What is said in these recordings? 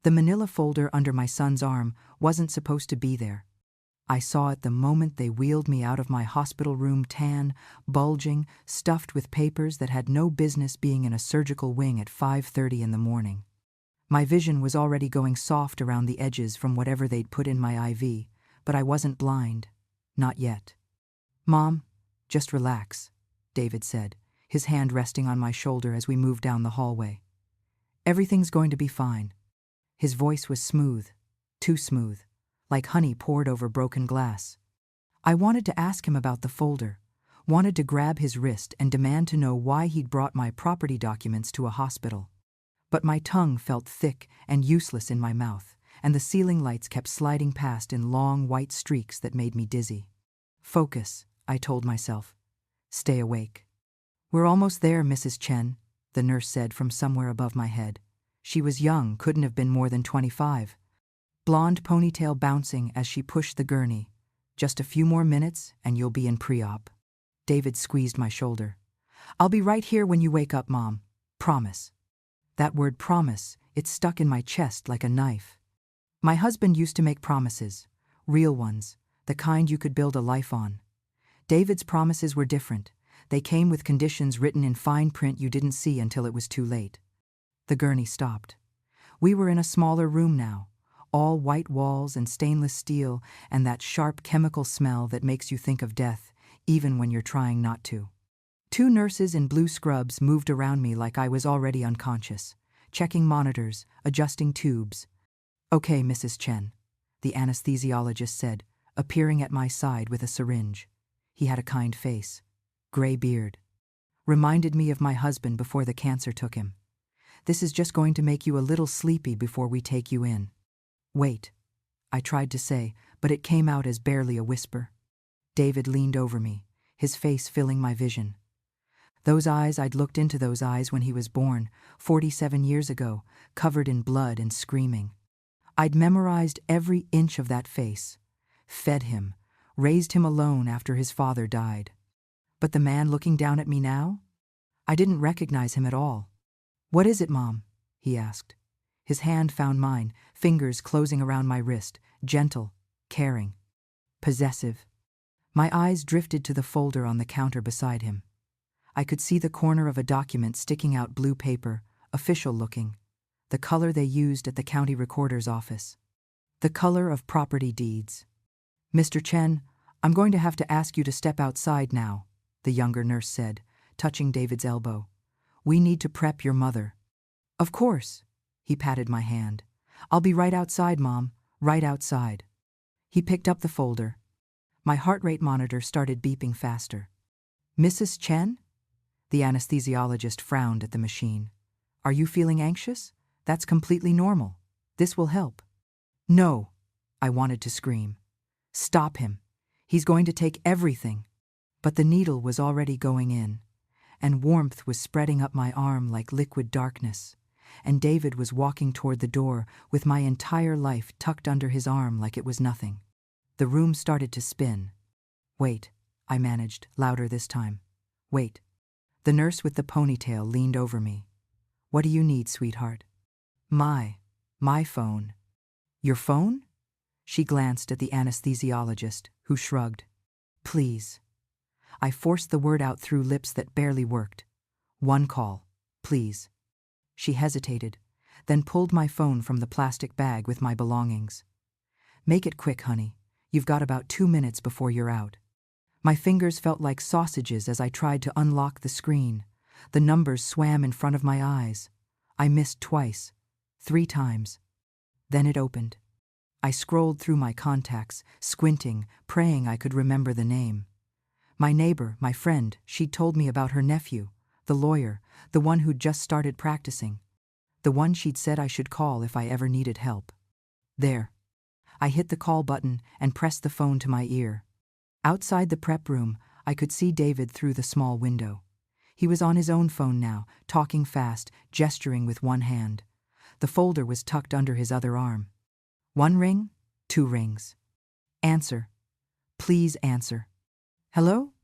The manila folder under my son's arm wasn't supposed to be there. I saw it the moment they wheeled me out of my hospital room, tan, bulging, stuffed with papers that had no business being in a surgical wing at 5:30 in the morning. My vision was already going soft around the edges from whatever they'd put in my IV, but I wasn't blind. Not yet. "Mom, just relax," David said, his hand resting on my shoulder as we moved down the hallway. "Everything's going to be fine." His voice was smooth, too smooth, like honey poured over broken glass. I wanted to ask him about the folder, wanted to grab his wrist and demand to know why he'd brought my property documents to a hospital. But my tongue felt thick and useless in my mouth, and the ceiling lights kept sliding past in long white streaks that made me dizzy. "Focus," I told myself. "Stay awake." "We're almost there, Mrs. Chen," the nurse said from somewhere above my head. She was young, couldn't have been more than 25. Blonde ponytail bouncing as she pushed the gurney. "Just a few more minutes and you'll be in pre-op." David squeezed my shoulder. "I'll be right here when you wake up, Mom. Promise." That word promise, it stuck in my chest like a knife. My husband used to make promises, real ones, the kind you could build a life on. David's promises were different. They came with conditions written in fine print you didn't see until it was too late. The gurney stopped. We were in a smaller room now, all white walls and stainless steel and that sharp chemical smell that makes you think of death, even when you're trying not to. Two nurses in blue scrubs moved around me like I was already unconscious, checking monitors, adjusting tubes. "Okay, Mrs. Chen," the anesthesiologist said, appearing at my side with a syringe. He had a kind face, gray beard. Reminded me of my husband before the cancer took him. "This is just going to make you a little sleepy before we take you in." "Wait," I tried to say, but it came out as barely a whisper. David leaned over me, his face filling my vision. Those eyes, I'd looked into those eyes when he was born, 47 years ago, covered in blood and screaming. I'd memorized every inch of that face, fed him, raised him alone after his father died. But the man looking down at me now? I didn't recognize him at all. "What is it, Mom?" he asked. His hand found mine, fingers closing around my wrist, gentle, caring, possessive. My eyes drifted to the folder on the counter beside him. I could see the corner of a document sticking out, blue paper, official looking, the color they used at the county recorder's office. The color of property deeds. "Mr. Chen, I'm going to have to ask you to step outside now," the younger nurse said, touching David's elbow. "We need to prep your mother." "Of course." He patted my hand. "I'll be right outside, Mom, right outside." He picked up the folder. My heart rate monitor started beeping faster. "Mrs. Chen?" The anesthesiologist frowned at the machine. "Are you feeling anxious? That's completely normal. This will help." "No," I wanted to scream. "Stop him. He's going to take everything." But the needle was already going in, and warmth was spreading up my arm like liquid darkness, and David was walking toward the door with my entire life tucked under his arm like it was nothing. The room started to spin. "Wait," I managed, louder this time. "Wait." The nurse with the ponytail leaned over me. "What do you need, sweetheart?" My phone." "Your phone?" She glanced at the anesthesiologist, who shrugged. "Please." I forced the word out through lips that barely worked. "One call, please." She hesitated, then pulled my phone from the plastic bag with my belongings. "Make it quick, honey. You've got about 2 minutes before you're out." My fingers felt like sausages as I tried to unlock the screen. The numbers swam in front of my eyes. I missed twice, 3 times. Then it opened. I scrolled through my contacts, squinting, praying I could remember the name. My neighbor, my friend, she'd told me about her nephew, the lawyer, the one who'd just started practicing. The one she'd said I should call if I ever needed help. There. I hit the call button and pressed the phone to my ear. Outside the prep room, I could see David through the small window. He was on his own phone now, talking fast, gesturing with one hand. The folder was tucked under his other arm. 1 ring, 2 rings. "Answer. Please answer." "Hello?"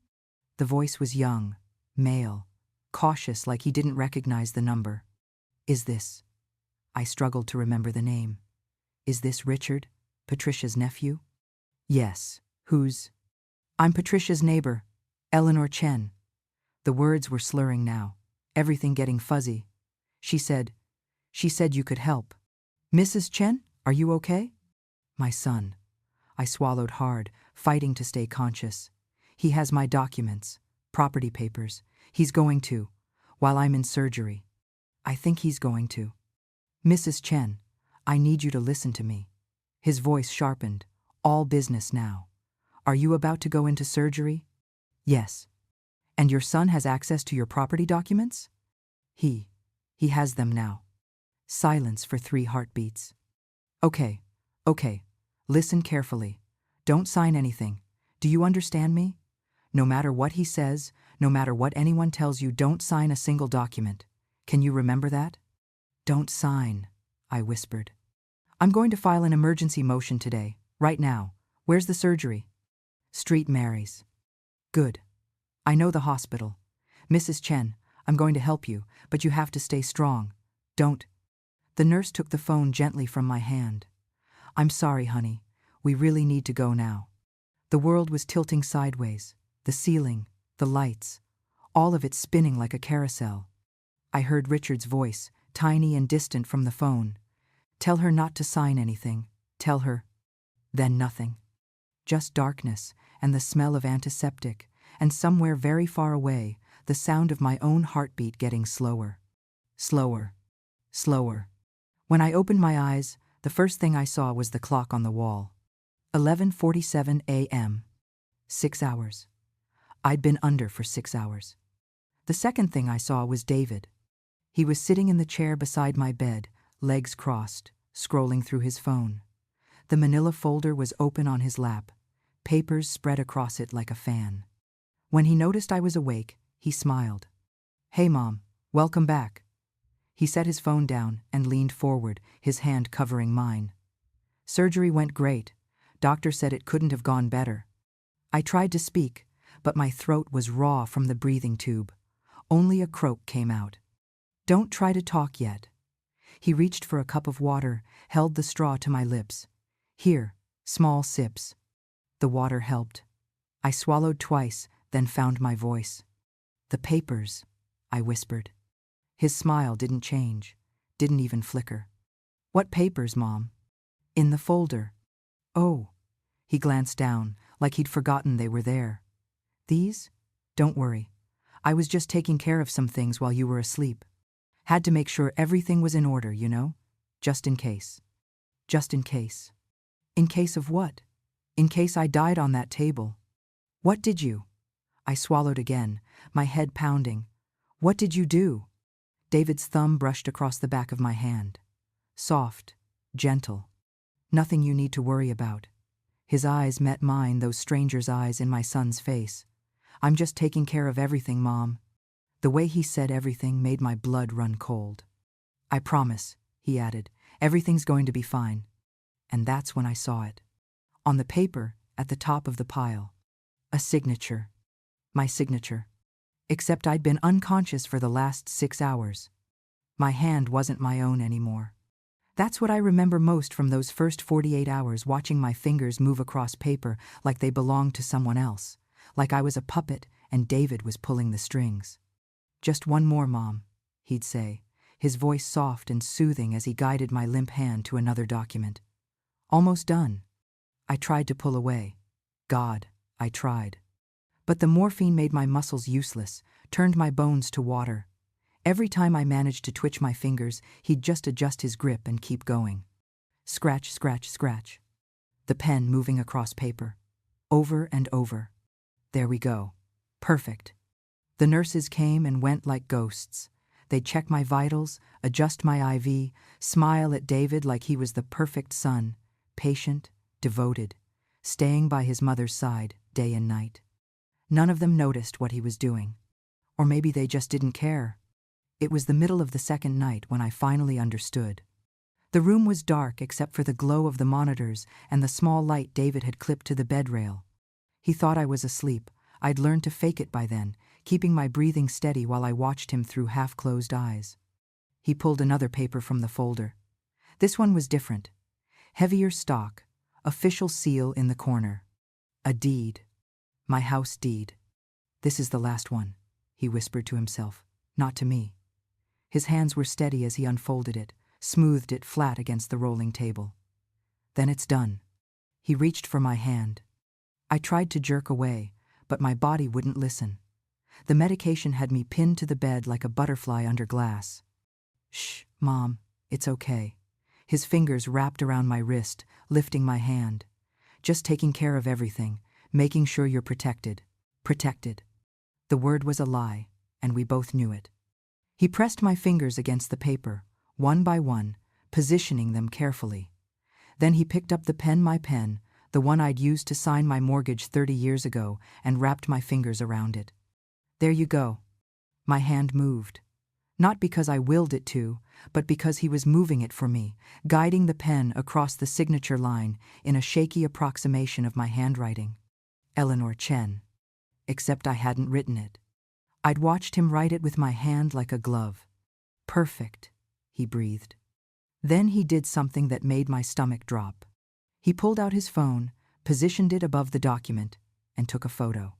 The voice was young, male, cautious like he didn't recognize the number. "Is this?" I struggled to remember the name. Is this Richard, Patricia's nephew? Yes. Who's? I'm Patricia's neighbor, Eleanor Chen. The words were slurring now, everything getting fuzzy. She said you could help. Mrs. Chen, are you okay? My son. I swallowed hard, fighting to stay conscious. He has my documents, property papers. He's going to, while I'm in surgery. I think he's going to. Mrs. Chen, I need you to listen to me. His voice sharpened. All business now. Are you about to go into surgery? Yes. And your son has access to your property documents? He has them now. Silence for 3 heartbeats. Okay. Listen carefully. Don't sign anything. Do you understand me? No matter what he says, no matter what anyone tells you, don't sign a single document. Can you remember that? Don't sign, I whispered. I'm going to file an emergency motion today, right now. Where's the surgery? Street Mary's. Good. I know the hospital. Mrs. Chen, I'm going to help you, but you have to stay strong. Don't. The nurse took the phone gently from my hand. I'm sorry, honey. We really need to go now. The world was tilting sideways, the ceiling, the lights, all of it spinning like a carousel. I heard Richard's voice, tiny and distant from the phone. Tell her not to sign anything. Tell her. Then nothing. Just darkness and the smell of antiseptic, and somewhere very far away, the sound of my own heartbeat getting slower. Slower. Slower. When I opened my eyes, the first thing I saw was the clock on the wall. 11:47 a.m. 6 hours. I'd been under for 6 hours. The second thing I saw was David. He was sitting in the chair beside my bed, legs crossed, scrolling through his phone. The manila folder was open on his lap, papers spread across it like a fan. When he noticed I was awake, he smiled. Hey, Mom, welcome back. He set his phone down and leaned forward, his hand covering mine. Surgery went great. Doctor said it couldn't have gone better. I tried to speak, but my throat was raw from the breathing tube. Only a croak came out. Don't try to talk yet. He reached for a cup of water, held the straw to my lips. Here, small sips. The water helped. I swallowed twice, then found my voice. The papers, I whispered. His smile didn't change, didn't even flicker. What papers, Mom? In the folder. Oh. He glanced down, like he'd forgotten they were there. These? Don't worry. I was just taking care of some things while you were asleep. Had to make sure everything was in order, you know? Just in case. Just in case. In case of what? In case I died on that table. What did you? I swallowed again, my head pounding. What did you do? David's thumb brushed across the back of my hand. Soft, gentle. Nothing you need to worry about. His eyes met mine, those strangers' eyes in my son's face. I'm just taking care of everything, Mom. The way he said everything made my blood run cold. I promise, he added, everything's going to be fine. And that's when I saw it. On the paper, at the top of the pile. A signature. My signature. Except I'd been unconscious for the last 6 hours. My hand wasn't my own anymore. That's what I remember most from those first 48 hours, watching my fingers move across paper like they belonged to someone else, like I was a puppet and David was pulling the strings. Just one more, Mom, he'd say, his voice soft and soothing as he guided my limp hand to another document. Almost done. I tried to pull away. God, I tried. But the morphine made my muscles useless, turned my bones to water. Every time I managed to twitch my fingers, he'd just adjust his grip and keep going. Scratch, scratch, scratch. The pen moving across paper. Over and over. There we go. Perfect. The nurses came and went like ghosts. They'd check my vitals, adjust my IV, smile at David like he was the perfect son, patient, devoted, staying by his mother's side day and night. None of them noticed what he was doing. Or maybe they just didn't care. It was the middle of the second night when I finally understood. The room was dark except for the glow of the monitors and the small light David had clipped to the bed rail. He thought I was asleep. I'd learned to fake it by then, keeping my breathing steady while I watched him through half-closed eyes. He pulled another paper from the folder. This one was different. Heavier stock, official seal in the corner. A deed. My house deed. This is the last one, he whispered to himself, not to me. His hands were steady as he unfolded it, smoothed it flat against the rolling table. Then it's done. He reached for my hand. I tried to jerk away, but my body wouldn't listen. The medication had me pinned to the bed like a butterfly under glass. Shh, Mom, it's okay. His fingers wrapped around my wrist, lifting my hand. Just taking care of everything, making sure you're protected. Protected. The word was a lie, and we both knew it. He pressed my fingers against the paper, one by one, positioning them carefully. Then he picked up the pen, my pen, the one I'd used to sign my mortgage 30 years ago, and wrapped my fingers around it. There you go. My hand moved. Not because I willed it to, but because he was moving it for me, guiding the pen across the signature line in a shaky approximation of my handwriting. Eleanor Chen. Except I hadn't written it. I'd watched him write it with my hand like a glove. Perfect, he breathed. Then he did something that made my stomach drop. He pulled out his phone, positioned it above the document, and took a photo.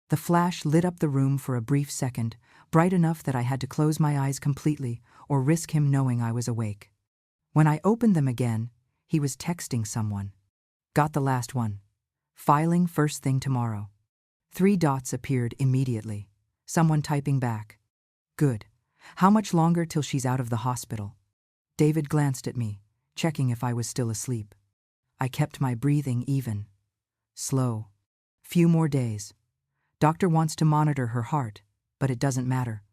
The flash lit up the room for a brief second, bright enough that I had to close my eyes completely or risk him knowing I was awake. When I opened them again, he was texting someone. Got the last one. Filing first thing tomorrow. 3 dots appeared immediately. Someone typing back. Good. How much longer till she's out of the hospital? David glanced at me, checking if I was still asleep. I kept my breathing even. Slow. Few more days. Doctor wants to monitor her heart, but it doesn't matter.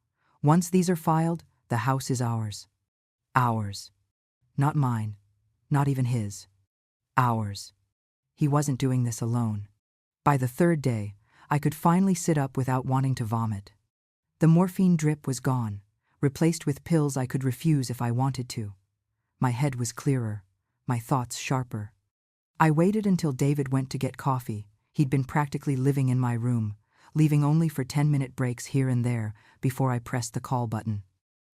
Once these are filed, the house is ours. Ours. Not mine. Not even his. Ours. He wasn't doing this alone. By the 3rd day, I could finally sit up without wanting to vomit. The morphine drip was gone, replaced with pills I could refuse if I wanted to. My head was clearer, my thoughts sharper. I waited until David went to get coffee. He'd been practically living in my room, leaving only for 10-minute breaks here and there before I pressed the call button.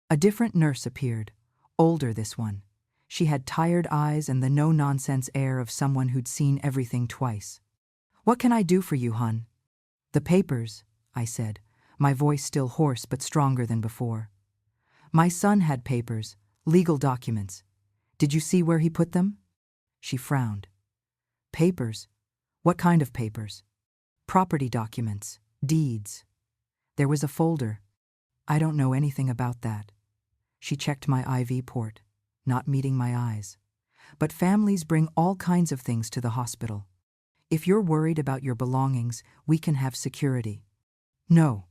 A different nurse appeared, older this one. She had tired eyes and the no-nonsense air of someone who'd seen everything twice. What can I do for you, hon? The papers, I said, my voice still hoarse but stronger than before. My son had papers, legal documents. Did you see where he put them? She frowned. Papers? What kind of papers? Property documents, deeds. There was a folder. I don't know anything about that. She checked my IV port, not meeting my eyes. But families bring all kinds of things to the hospital. If you're worried about your belongings, we can have security. No.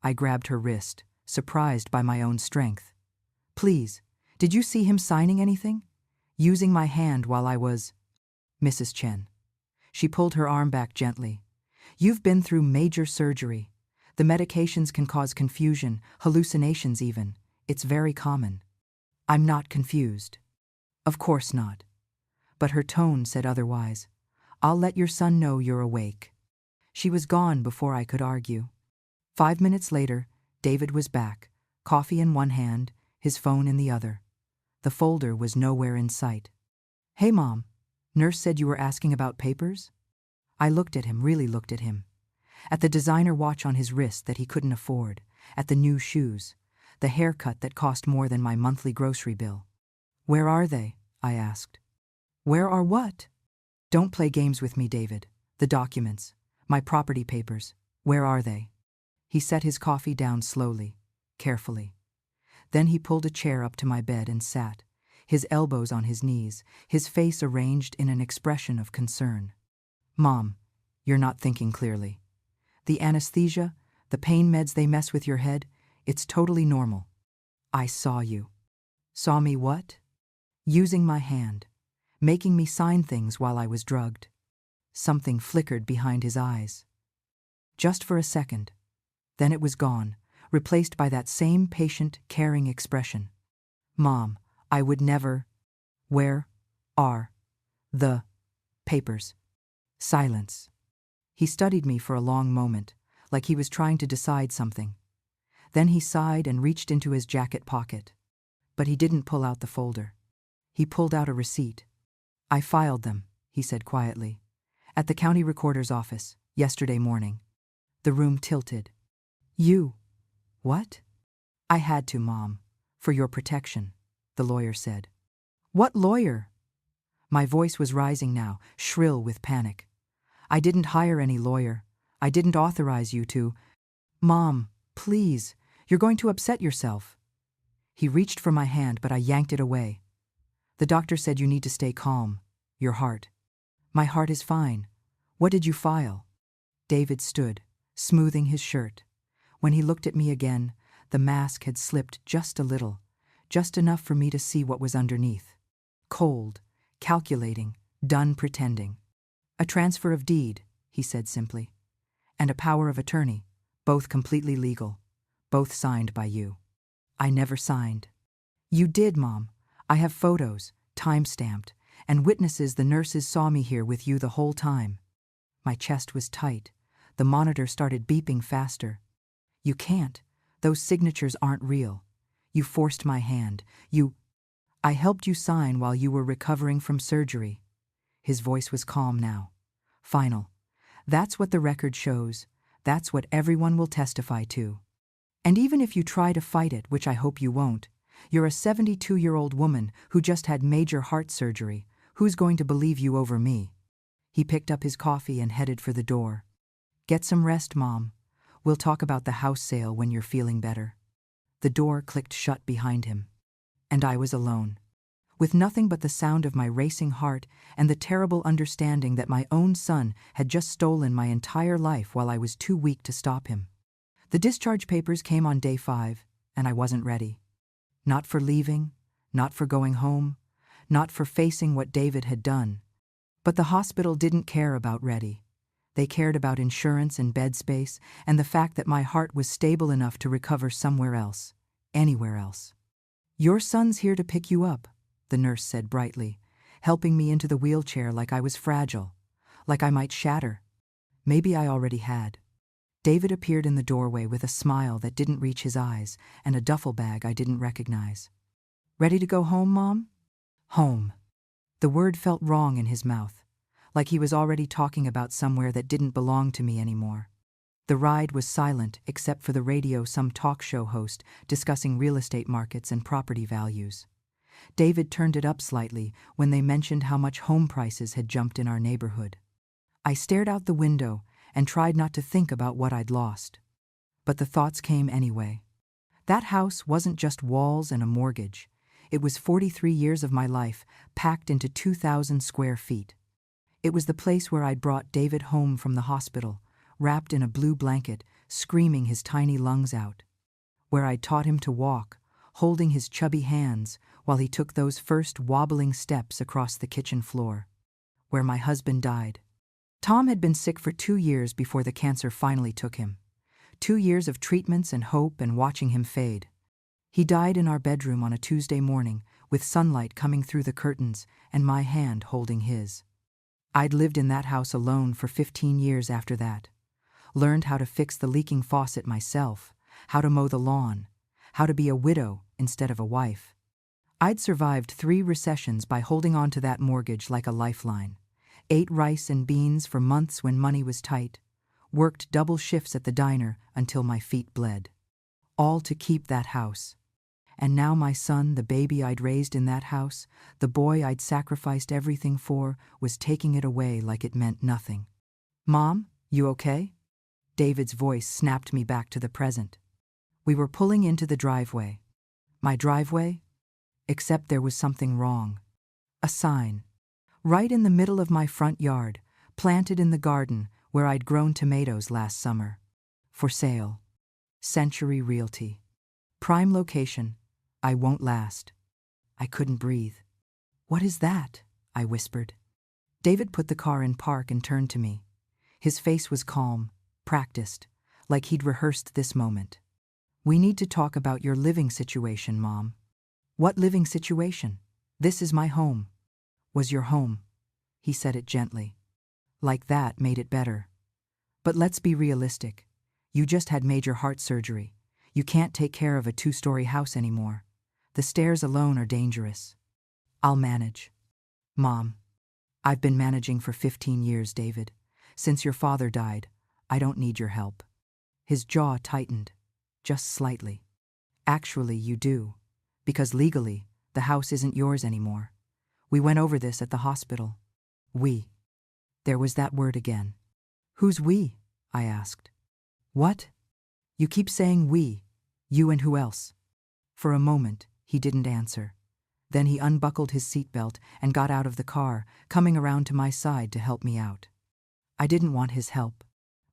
I grabbed her wrist, surprised by my own strength. Please, did you see him signing anything? Using my hand while I was… Mrs. Chen. She pulled her arm back gently. You've been through major surgery. The medications can cause confusion, hallucinations even. It's very common. I'm not confused. Of course not. But her tone said otherwise. I'll let your son know you're awake. She was gone before I could argue. 5 minutes later, David was back, coffee in one hand, his phone in the other. The folder was nowhere in sight. Hey, Mom, nurse said you were asking about papers? I looked at him, really looked at him. At the designer watch on his wrist that he couldn't afford, at the new shoes, the haircut that cost more than my monthly grocery bill. Where are they? I asked. Where are what? Don't play games with me, David. The documents, my property papers, where are they? He set his coffee down slowly, carefully. Then he pulled a chair up to my bed and sat, his elbows on his knees, his face arranged in an expression of concern. Mom, you're not thinking clearly. The anesthesia, the pain meds, they mess with your head. It's totally normal. I saw you. Saw me what? Using my hand, making me sign things while I was drugged. Something flickered behind his eyes. Just for a second. Then it was gone, replaced by that same patient, caring expression. Mom, I would never… Where are the papers? Silence. He studied me for a long moment, like he was trying to decide something. Then he sighed and reached into his jacket pocket. But he didn't pull out the folder. He pulled out a receipt. I filed them, he said quietly, at the county recorder's office, yesterday morning. The room tilted. You? What? I had to, Mom. For your protection, the lawyer said. What lawyer? My voice was rising now, shrill with panic. I didn't hire any lawyer. I didn't authorize you to. Mom, please, you're going to upset yourself. He reached for my hand, but I yanked it away. The doctor said you need to stay calm. Your heart. My heart is fine. What did you file? David stood, smoothing his shirt. When he looked at me again, the mask had slipped just a little, just enough for me to see what was underneath. Cold, calculating, done pretending. A transfer of deed, he said simply. And a power of attorney, both completely legal, both signed by you. I never signed. You did, Mom. I have photos, time-stamped, and witnesses the nurses saw me here with you the whole time. My chest was tight. The monitor started beeping faster. You can't. Those signatures aren't real. You forced my hand. I helped you sign while you were recovering from surgery. His voice was calm now. Final. That's what the record shows. That's what everyone will testify to. And even if you try to fight it, which I hope you won't, you're a 72-year-old woman who just had major heart surgery. Who's going to believe you over me? He picked up his coffee and headed for the door. Get some rest, Mom. We'll talk about the house sale when you're feeling better. The door clicked shut behind him. And I was alone, with nothing but the sound of my racing heart and the terrible understanding that my own son had just stolen my entire life while I was too weak to stop him. The discharge papers came on day 5, and I wasn't ready. Not for leaving, not for going home, not for facing what David had done. But the hospital didn't care about ready. They cared about insurance and bed space and the fact that my heart was stable enough to recover somewhere else, anywhere else. Your son's here to pick you up, the nurse said brightly, helping me into the wheelchair like I was fragile, like I might shatter. Maybe I already had. David appeared in the doorway with a smile that didn't reach his eyes and a duffel bag I didn't recognize. Ready to go home, Mom? Home. The word felt wrong in his mouth, like he was already talking about somewhere that didn't belong to me anymore. The ride was silent except for the radio, some talk show host discussing real estate markets and property values. David turned it up slightly when they mentioned how much home prices had jumped in our neighborhood. I stared out the window and tried not to think about what I'd lost. But the thoughts came anyway. That house wasn't just walls and a mortgage. It was 43 years of my life packed into 2,000 square feet. It was the place where I'd brought David home from the hospital, wrapped in a blue blanket, screaming his tiny lungs out. Where I'd taught him to walk, holding his chubby hands while he took those first wobbling steps across the kitchen floor. Where my husband died. Tom had been sick for 2 years before the cancer finally took him. 2 years of treatments and hope and watching him fade. He died in our bedroom on a Tuesday morning, with sunlight coming through the curtains and my hand holding his. I'd lived in that house alone for 15 years after that. Learned how to fix the leaking faucet myself, how to mow the lawn, how to be a widow instead of a wife. I'd survived 3 recessions by holding on to that mortgage like a lifeline. Ate rice and beans for months when money was tight. Worked double shifts at the diner until my feet bled. All to keep that house. And now my son, the baby I'd raised in that house, the boy I'd sacrificed everything for, was taking it away like it meant nothing. Mom, you okay? David's voice snapped me back to the present. We were pulling into the driveway. My driveway? Except there was something wrong. A sign. Right in the middle of my front yard, planted in the garden where I'd grown tomatoes last summer. For sale. Century Realty. Prime location. I won't last. I couldn't breathe. What is that? I whispered. David put the car in park and turned to me. His face was calm, practiced, like he'd rehearsed this moment. We need to talk about your living situation, Mom. What living situation? This is my home. Was your home. He said it gently. Like that made it better. But let's be realistic. You just had major heart surgery. You can't take care of a 2-story house anymore. The stairs alone are dangerous. I'll manage. Mom, I've been managing for 15 years, David. Since your father died, I don't need your help. His jaw tightened, just slightly. Actually, you do. Because legally, the house isn't yours anymore. We went over this at the hospital. We. There was that word again. Who's we? I asked. What? You keep saying we. You and who else? For a moment, he didn't answer. Then he unbuckled his seatbelt and got out of the car, coming around to my side to help me out. I didn't want his help,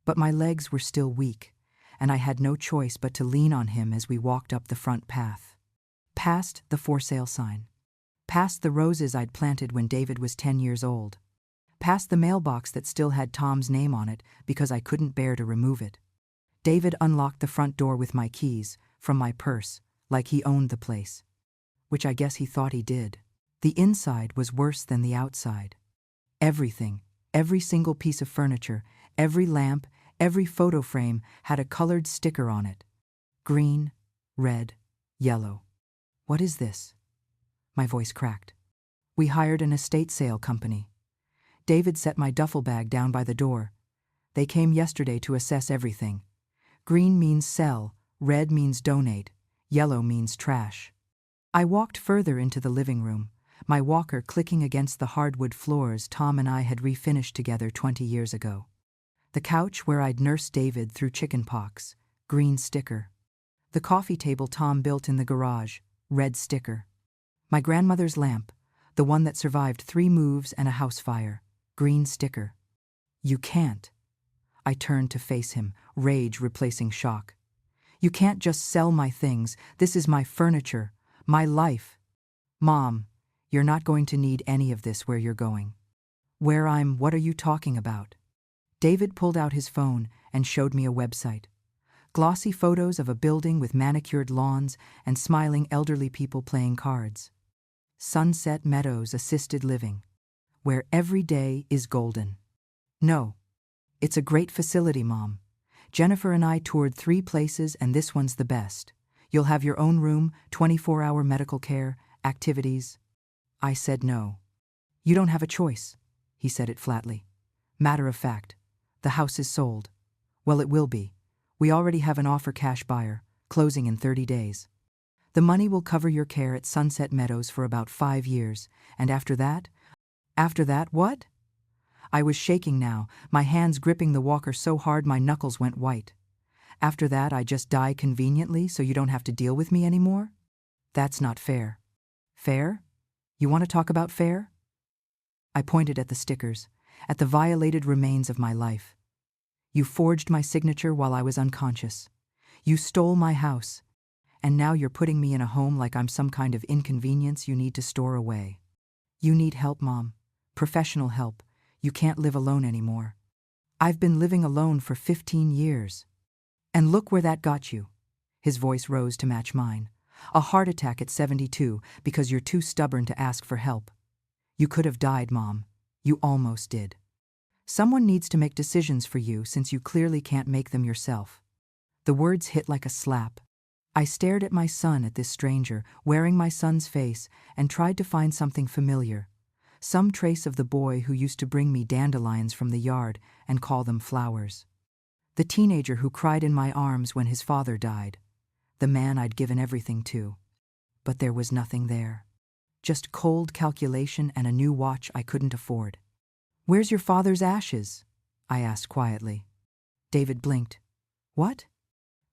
but my legs were still weak, and I had no choice but to lean on him as we walked up the front path. Past the for sale sign. Past the roses I'd planted when David was 10 years old. Past the mailbox that still had Tom's name on it because I couldn't bear to remove it. David unlocked the front door with my keys, from my purse, like he owned the place. Which I guess he thought he did. The inside was worse than the outside. Everything, every single piece of furniture, every lamp, every photo frame had a colored sticker on it. Green, red, yellow. What is this? My voice cracked. We hired an estate sale company. David set my duffel bag down by the door. They came yesterday to assess everything. Green means sell, red means donate, yellow means trash. I walked further into the living room, my walker clicking against the hardwood floors Tom and I had refinished together 20 years ago. The couch where I'd nursed David through chickenpox, green sticker. The coffee table Tom built in the garage, red sticker. My grandmother's lamp, the one that survived 3 moves and a house fire, green sticker. You can't. I turned to face him, rage replacing shock. You can't just sell my things. This is my furniture, my life. Mom, you're not going to need any of this where you're going. What are you talking about? David pulled out his phone and showed me a website. Glossy photos of a building with manicured lawns and smiling elderly people playing cards. Sunset Meadows Assisted Living, where every day is golden. No. It's a great facility, Mom. Jennifer and I toured 3 places and this one's the best. You'll have your own room, 24-hour medical care, activities. I said no. You don't have a choice, he said it flatly. Matter of fact, the house is sold. Well, it will be. We already have an offer cash buyer, closing in 30 days. The money will cover your care at Sunset Meadows for about 5 years, and after that, what? I was shaking now, my hands gripping the walker so hard my knuckles went white. After that, I just die conveniently so you don't have to deal with me anymore? That's not fair. Fair? You want to talk about fair? I pointed at the stickers, at the violated remains of my life. You forged my signature while I was unconscious. You stole my house. And now you're putting me in a home like I'm some kind of inconvenience you need to store away. You need help, Mom. Professional help. You can't live alone anymore. I've been living alone for 15 years. And look where that got you. His voice rose to match mine. A heart attack at 72 because you're too stubborn to ask for help. You could have died, Mom. You almost did. Someone needs to make decisions for you since you clearly can't make them yourself. The words hit like a slap. I stared at my son, at this stranger, wearing my son's face, and tried to find something familiar. Some trace of the boy who used to bring me dandelions from the yard and call them flowers. The teenager who cried in my arms when his father died. The man I'd given everything to. But there was nothing there. Just cold calculation and a new watch I couldn't afford. Where's your father's ashes? I asked quietly. David blinked. What?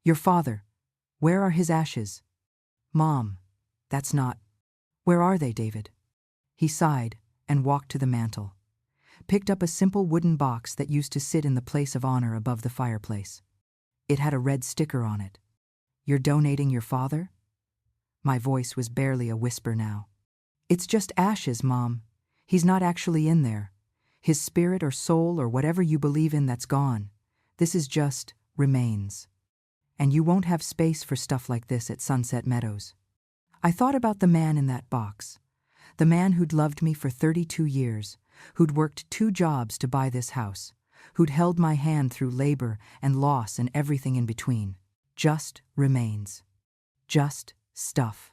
Your father. Where are his ashes? Mom, that's not. Where are they, David? He sighed and walked to the mantel. Picked up a simple wooden box that used to sit in the place of honor above the fireplace. It had a red sticker on it. You're donating your father? My voice was barely a whisper now. It's just ashes, Mom. He's not actually in there. His spirit or soul or whatever you believe in, that's gone. This is just remains. And you won't have space for stuff like this at Sunset Meadows. I thought about the man in that box. The man who'd loved me for 32 years, who'd worked 2 jobs to buy this house, who'd held my hand through labor and loss and everything in between. Just remains. Just stuff.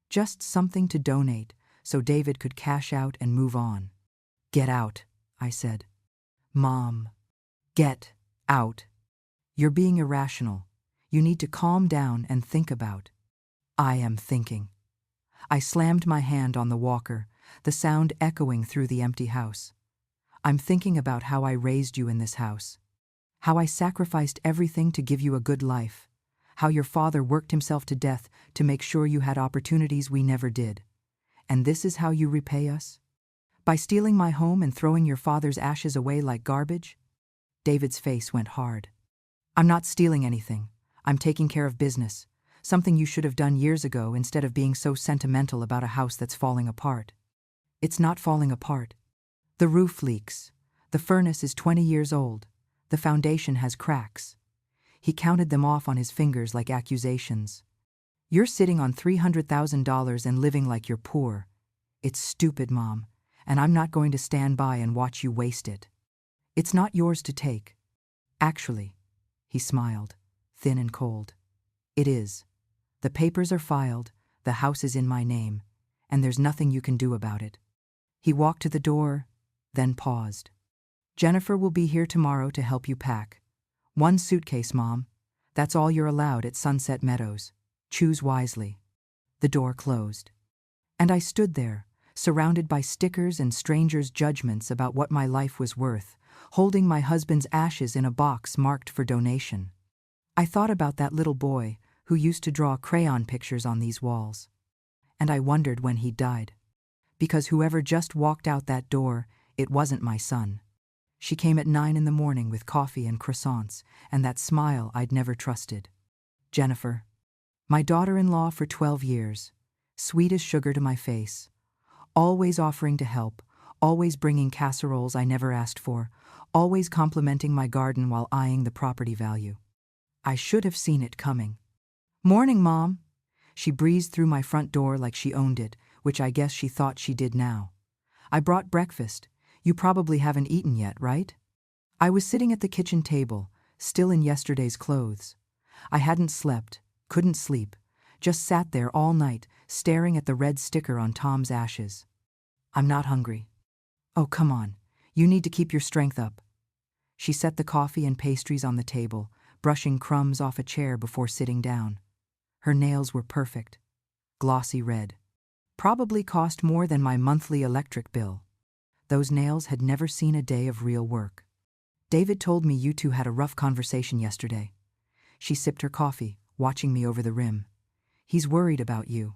Just something to donate, so David could cash out and move on. Get out, I said. Mom. Get out. You're being irrational. You need to calm down and think about. I am thinking. I slammed my hand on the walker, the sound echoing through the empty house. I'm thinking about how I raised you in this house. How I sacrificed everything to give you a good life. How your father worked himself to death to make sure you had opportunities we never did. And this is how you repay us? By stealing my home and throwing your father's ashes away like garbage? David's face went hard. I'm not stealing anything. I'm taking care of business. Something you should have done years ago instead of being so sentimental about a house that's falling apart. It's not falling apart. The roof leaks. The furnace is 20 years old. The foundation has cracks. He counted them off on his fingers like accusations. You're sitting on $300,000 and living like you're poor. It's stupid, Mom, and I'm not going to stand by and watch you waste it. It's not yours to take. Actually, he smiled, thin and cold. It is. The papers are filed, the house is in my name, and there's nothing you can do about it. He walked to the door, then paused. Jennifer will be here tomorrow to help you pack. 1 suitcase, Mom. That's all you're allowed at Sunset Meadows. Choose wisely. The door closed. And I stood there, surrounded by stickers and strangers' judgments about what my life was worth, holding my husband's ashes in a box marked for donation. I thought about that little boy who used to draw crayon pictures on these walls. And I wondered when he died. Because whoever just walked out that door, it wasn't my son. She came at 9 in the morning with coffee and croissants, and that smile I'd never trusted. Jennifer. My daughter-in-law for 12 years. Sweet as sugar to my face. Always offering to help, always bringing casseroles I never asked for, always complimenting my garden while eyeing the property value. I should have seen it coming. Morning, Mom. She breezed through my front door like she owned it, which I guess she thought she did now. I brought breakfast. You probably haven't eaten yet, right? I was sitting at the kitchen table, still in yesterday's clothes. I hadn't slept, couldn't sleep, just sat there all night, staring at the red sticker on Tom's ashes. I'm not hungry. Oh, come on. You need to keep your strength up. She set the coffee and pastries on the table, brushing crumbs off a chair before sitting down. Her nails were perfect, glossy red. Probably cost more than my monthly electric bill. Those nails had never seen a day of real work. David told me you two had a rough conversation yesterday. She sipped her coffee, watching me over the rim. He's worried about you.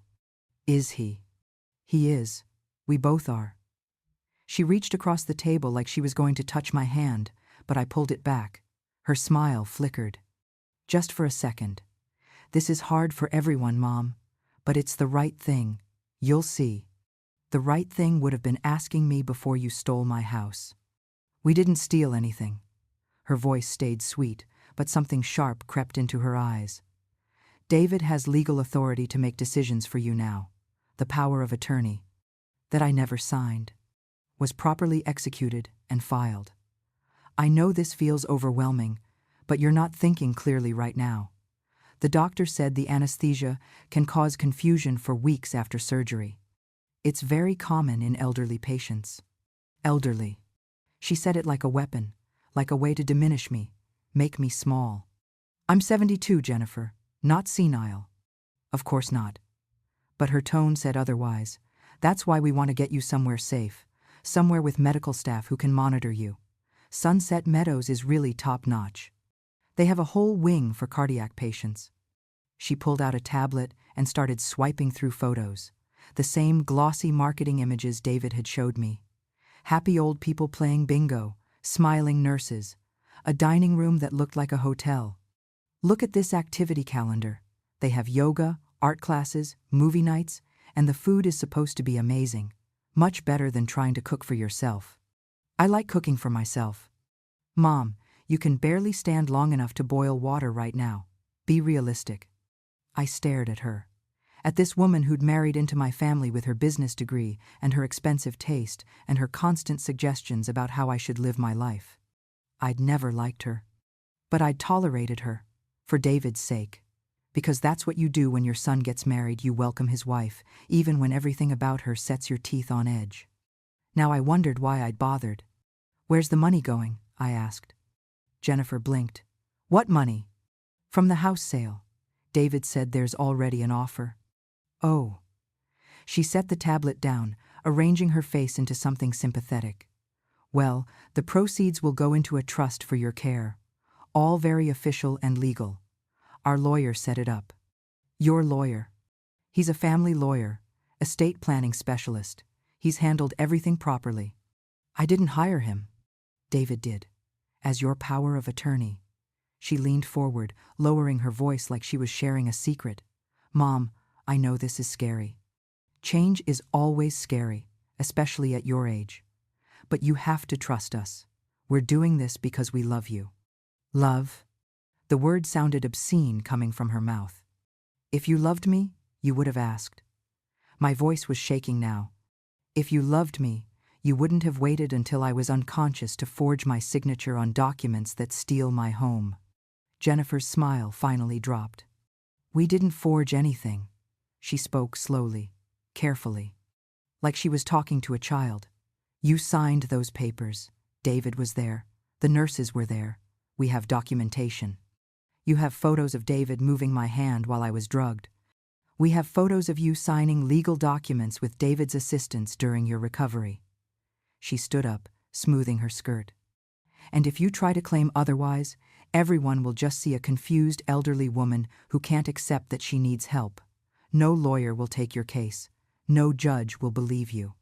Is he? He is. We both are. She reached across the table like she was going to touch my hand, but I pulled it back. Her smile flickered. Just for a second. This is hard for everyone, Mom, but it's the right thing. You'll see. The right thing would have been asking me before you stole my house. We didn't steal anything. Her voice stayed sweet, but something sharp crept into her eyes. David has legal authority to make decisions for you now. The power of attorney. That I never signed. Was properly executed and filed. I know this feels overwhelming, but you're not thinking clearly right now. The doctor said the anesthesia can cause confusion for weeks after surgery. It's very common in elderly patients. Elderly. She said it like a weapon, like a way to diminish me, make me small. I'm 72, Jennifer, not senile. Of course not. But her tone said otherwise. That's why we want to get you somewhere safe, somewhere with medical staff who can monitor you. Sunset Meadows is really top-notch. They have a whole wing for cardiac patients. She pulled out a tablet and started swiping through photos. The same glossy marketing images David had showed me. Happy old people playing bingo, smiling nurses, a dining room that looked like a hotel. Look at this activity calendar. They have yoga, art classes, movie nights, and the food is supposed to be amazing. Much better than trying to cook for yourself. I like cooking for myself. Mom, you can barely stand long enough to boil water right now. Be realistic. I stared at her. At this woman who'd married into my family with her business degree and her expensive taste and her constant suggestions about how I should live my life. I'd never liked her. But I'd tolerated her, for David's sake. Because that's what you do when your son gets married. You welcome his wife, even when everything about her sets your teeth on edge. Now I wondered why I'd bothered. Where's the money going? I asked. Jennifer blinked. What money? From the house sale. David said there's already an offer. Oh. She set the tablet down, arranging her face into something sympathetic. Well, the proceeds will go into a trust for your care. All very official and legal. Our lawyer set it up. Your lawyer. He's a family lawyer, estate planning specialist. He's handled everything properly. I didn't hire him. David did. As your power of attorney. She leaned forward, lowering her voice like she was sharing a secret. Mom, I know this is scary. Change is always scary, especially at your age. But you have to trust us. We're doing this because we love you. Love? The word sounded obscene coming from her mouth. If you loved me, you would have asked. My voice was shaking now. If you loved me, you wouldn't have waited until I was unconscious to forge my signature on documents that steal my home. Jennifer's smile finally dropped. We didn't forge anything. She spoke slowly, carefully, like she was talking to a child. You signed those papers. David was there. The nurses were there. We have documentation. You have photos of David moving my hand while I was drugged. We have photos of you signing legal documents with David's assistance during your recovery. She stood up, smoothing her skirt. And if you try to claim otherwise, everyone will just see a confused elderly woman who can't accept that she needs help. No lawyer will take your case. No judge will believe you.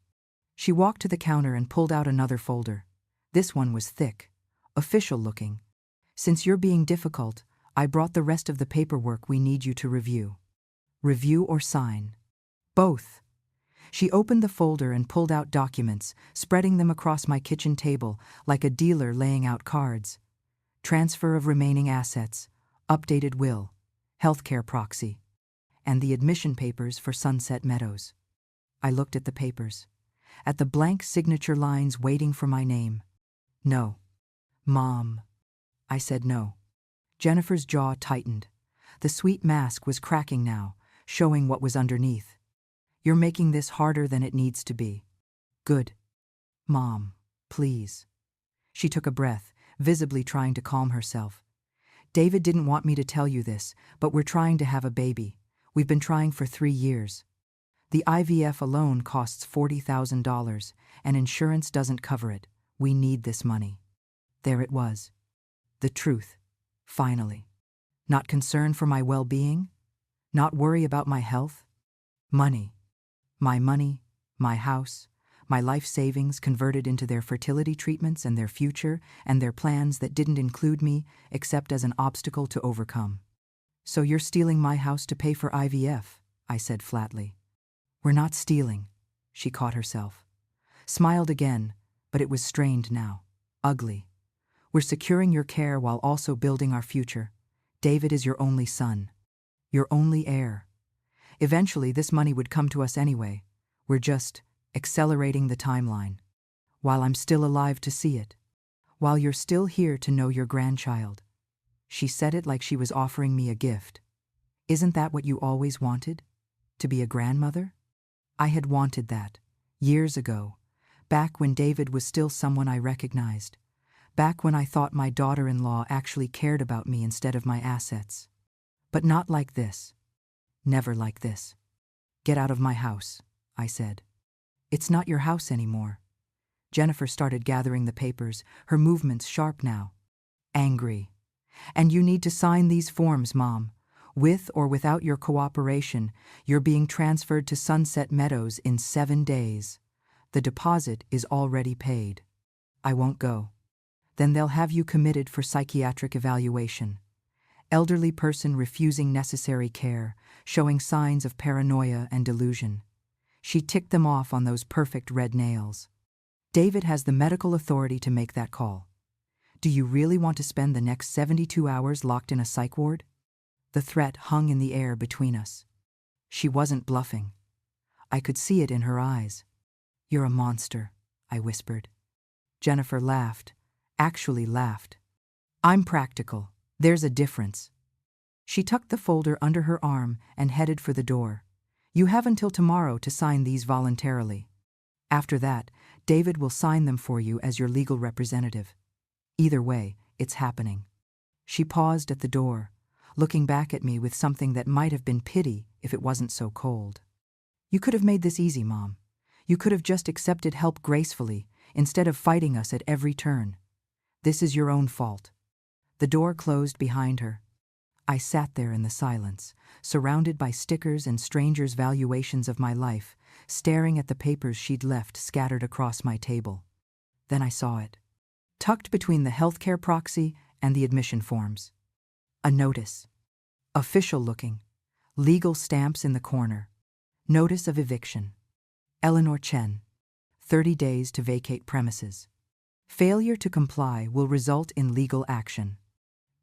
She walked to the counter and pulled out another folder. This one was thick, official looking. Since you're being difficult, I brought the rest of the paperwork we need you to review. Review or sign? Both. She opened the folder and pulled out documents, spreading them across my kitchen table like a dealer laying out cards. Transfer of remaining assets, updated will, healthcare proxy, and the admission papers for Sunset Meadows. I looked at the papers, at the blank signature lines waiting for my name. No. Mom. I said no. Jennifer's jaw tightened. The sweet mask was cracking now, showing what was underneath. You're making this harder than it needs to be. Good. Mom, please. She took a breath, visibly trying to calm herself. David didn't want me to tell you this, but we're trying to have a baby. We've been trying for 3 years. The IVF alone costs $40,000, and insurance doesn't cover it. We need this money. There it was. The truth. Finally. Not concerned for my well-being? Not worry about my health? Money. My house, my life savings converted into their fertility treatments and their future and their plans that didn't include me except as an obstacle to overcome. So you're stealing my house to pay for IVF, I said flatly. We're not stealing, she caught herself. Smiled again, but it was strained now, ugly. We're securing your care while also building our future. David is your only son. Your only heir. Eventually, this money would come to us anyway. We're just accelerating the timeline. While I'm still alive to see it. While you're still here to know your grandchild. She said it like she was offering me a gift. Isn't that what you always wanted? To be a grandmother? I had wanted that. Years ago. Back when David was still someone I recognized. Back when I thought my daughter-in-law actually cared about me instead of my assets. But not like this. Never like this. Get out of my house, I said. It's not your house anymore. Jennifer started gathering the papers, her movements sharp now. Angry. And you need to sign these forms, Mom. With or without your cooperation, you're being transferred to Sunset Meadows in 7 days. The deposit is already paid. I won't go. Then they'll have you committed for psychiatric evaluation. Elderly person refusing necessary care, showing signs of paranoia and delusion. She ticked them off on those perfect red nails. David has the medical authority to make that call. Do you really want to spend the next 72 hours locked in a psych ward? The threat hung in the air between us. She wasn't bluffing. I could see it in her eyes. You're a monster, I whispered. Jennifer laughed. Actually laughed. I'm practical. There's a difference. She tucked the folder under her arm and headed for the door. You have until tomorrow to sign these voluntarily. After that, David will sign them for you as your legal representative. Either way, it's happening. She paused at the door, looking back at me with something that might have been pity if it wasn't so cold. You could have made this easy, Mom. You could have just accepted help gracefully, instead of fighting us at every turn. This is your own fault. The door closed behind her. I sat there in the silence, surrounded by stickers and strangers' valuations of my life, staring at the papers she'd left scattered across my table. Then I saw it. Tucked between the healthcare proxy and the admission forms. A notice. Official looking. Legal stamps in the corner. Notice of eviction. Eleanor Chen. 30 days to vacate premises. Failure to comply will result in legal action.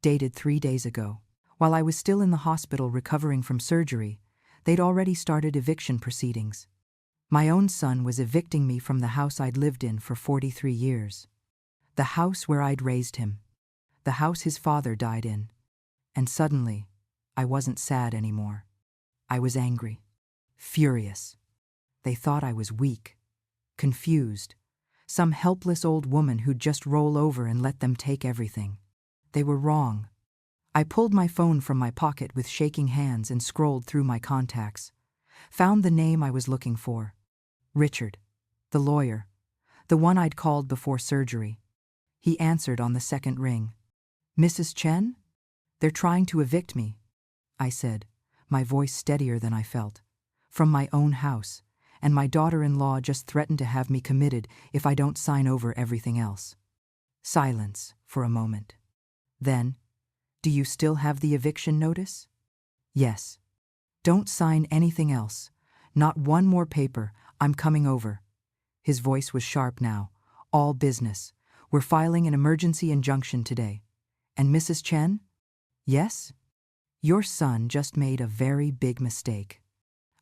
Dated 3 days ago. While I was still in the hospital recovering from surgery, they'd already started eviction proceedings. My own son was evicting me from the house I'd lived in for 43 years. The house where I'd raised him. The house his father died in. And suddenly, I wasn't sad anymore. I was angry. Furious. They thought I was weak. Confused. Some helpless old woman who'd just roll over and let them take everything. They were wrong. I pulled my phone from my pocket with shaking hands and scrolled through my contacts. Found the name I was looking for. Richard. The lawyer. The one I'd called before surgery. He answered on the second ring. Mrs. Chen? They're trying to evict me, I said, my voice steadier than I felt. From my own house, and my daughter-in-law just threatened to have me committed if I don't sign over everything else. Silence for a moment. Then, do you still have the eviction notice? Yes. Don't sign anything else. Not one more paper. I'm coming over. His voice was sharp now. All business. We're filing an emergency injunction today. And Mrs. Chen? Yes? Your son just made a very big mistake.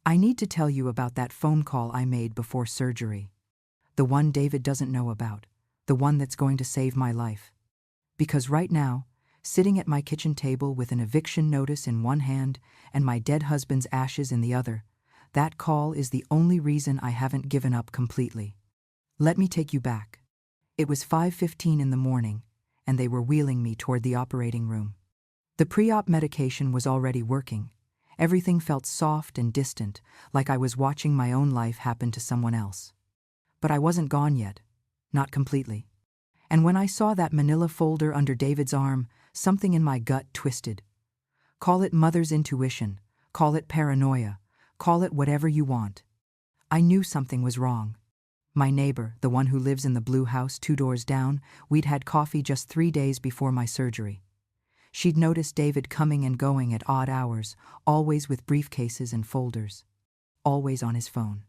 I need to tell you about that phone call I made before surgery. The one David doesn't know about. The one that's going to save my life. Because right now, sitting at my kitchen table with an eviction notice in one hand and my dead husband's ashes in the other, that call is the only reason I haven't given up completely. Let me take you back. It was 5:15 in the morning, and they were wheeling me toward the operating room. The pre-op medication was already working. Everything felt soft and distant, like I was watching my own life happen to someone else. But I wasn't gone yet. Not completely. And when I saw that manila folder under David's arm, something in my gut twisted. Call it mother's intuition, call it paranoia, call it whatever you want. I knew something was wrong. My neighbor, the one who lives in the blue house 2 doors down, we'd had coffee just 3 days before my surgery. She'd noticed David coming and going at odd hours, always with briefcases and folders. Always on his phone.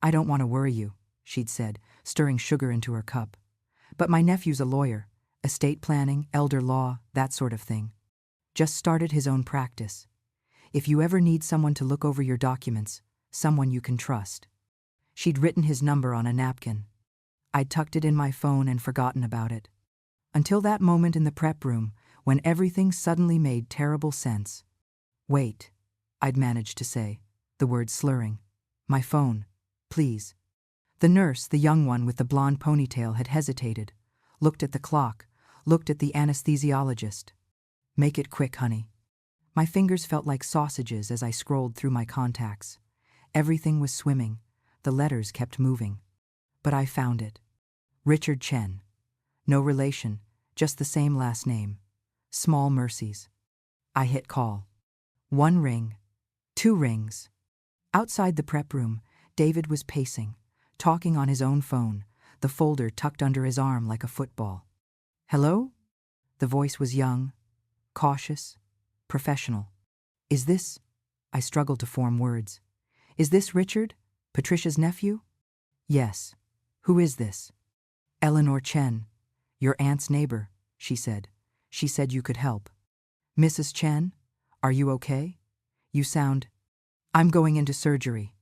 I don't want to worry you, she'd said, stirring sugar into her cup. But my nephew's a lawyer. Estate planning, elder law, that sort of thing. Just started his own practice. If you ever need someone to look over your documents, someone you can trust. She'd written his number on a napkin. I'd tucked it in my phone and forgotten about it. Until that moment in the prep room, when everything suddenly made terrible sense. Wait, I'd managed to say, the words slurring. My phone, please. The nurse, the young one with the blonde ponytail, had hesitated, looked at the clock, looked at the anesthesiologist. Make it quick, honey. My fingers felt like sausages as I scrolled through my contacts. Everything was swimming. The letters kept moving. But I found it. Richard Chen. No relation, just the same last name. Small mercies. I hit call. 1 ring. 2 rings. Outside the prep room, David was pacing, talking on his own phone, the folder tucked under his arm like a football. Hello? The voice was young, cautious, professional. Is this? I struggled to form words. Is this Richard, Patricia's nephew? Yes. Who is this? Eleanor Chen. Your aunt's neighbor, she said. She said you could help. Mrs. Chen, are you okay? You sound... I'm going into surgery.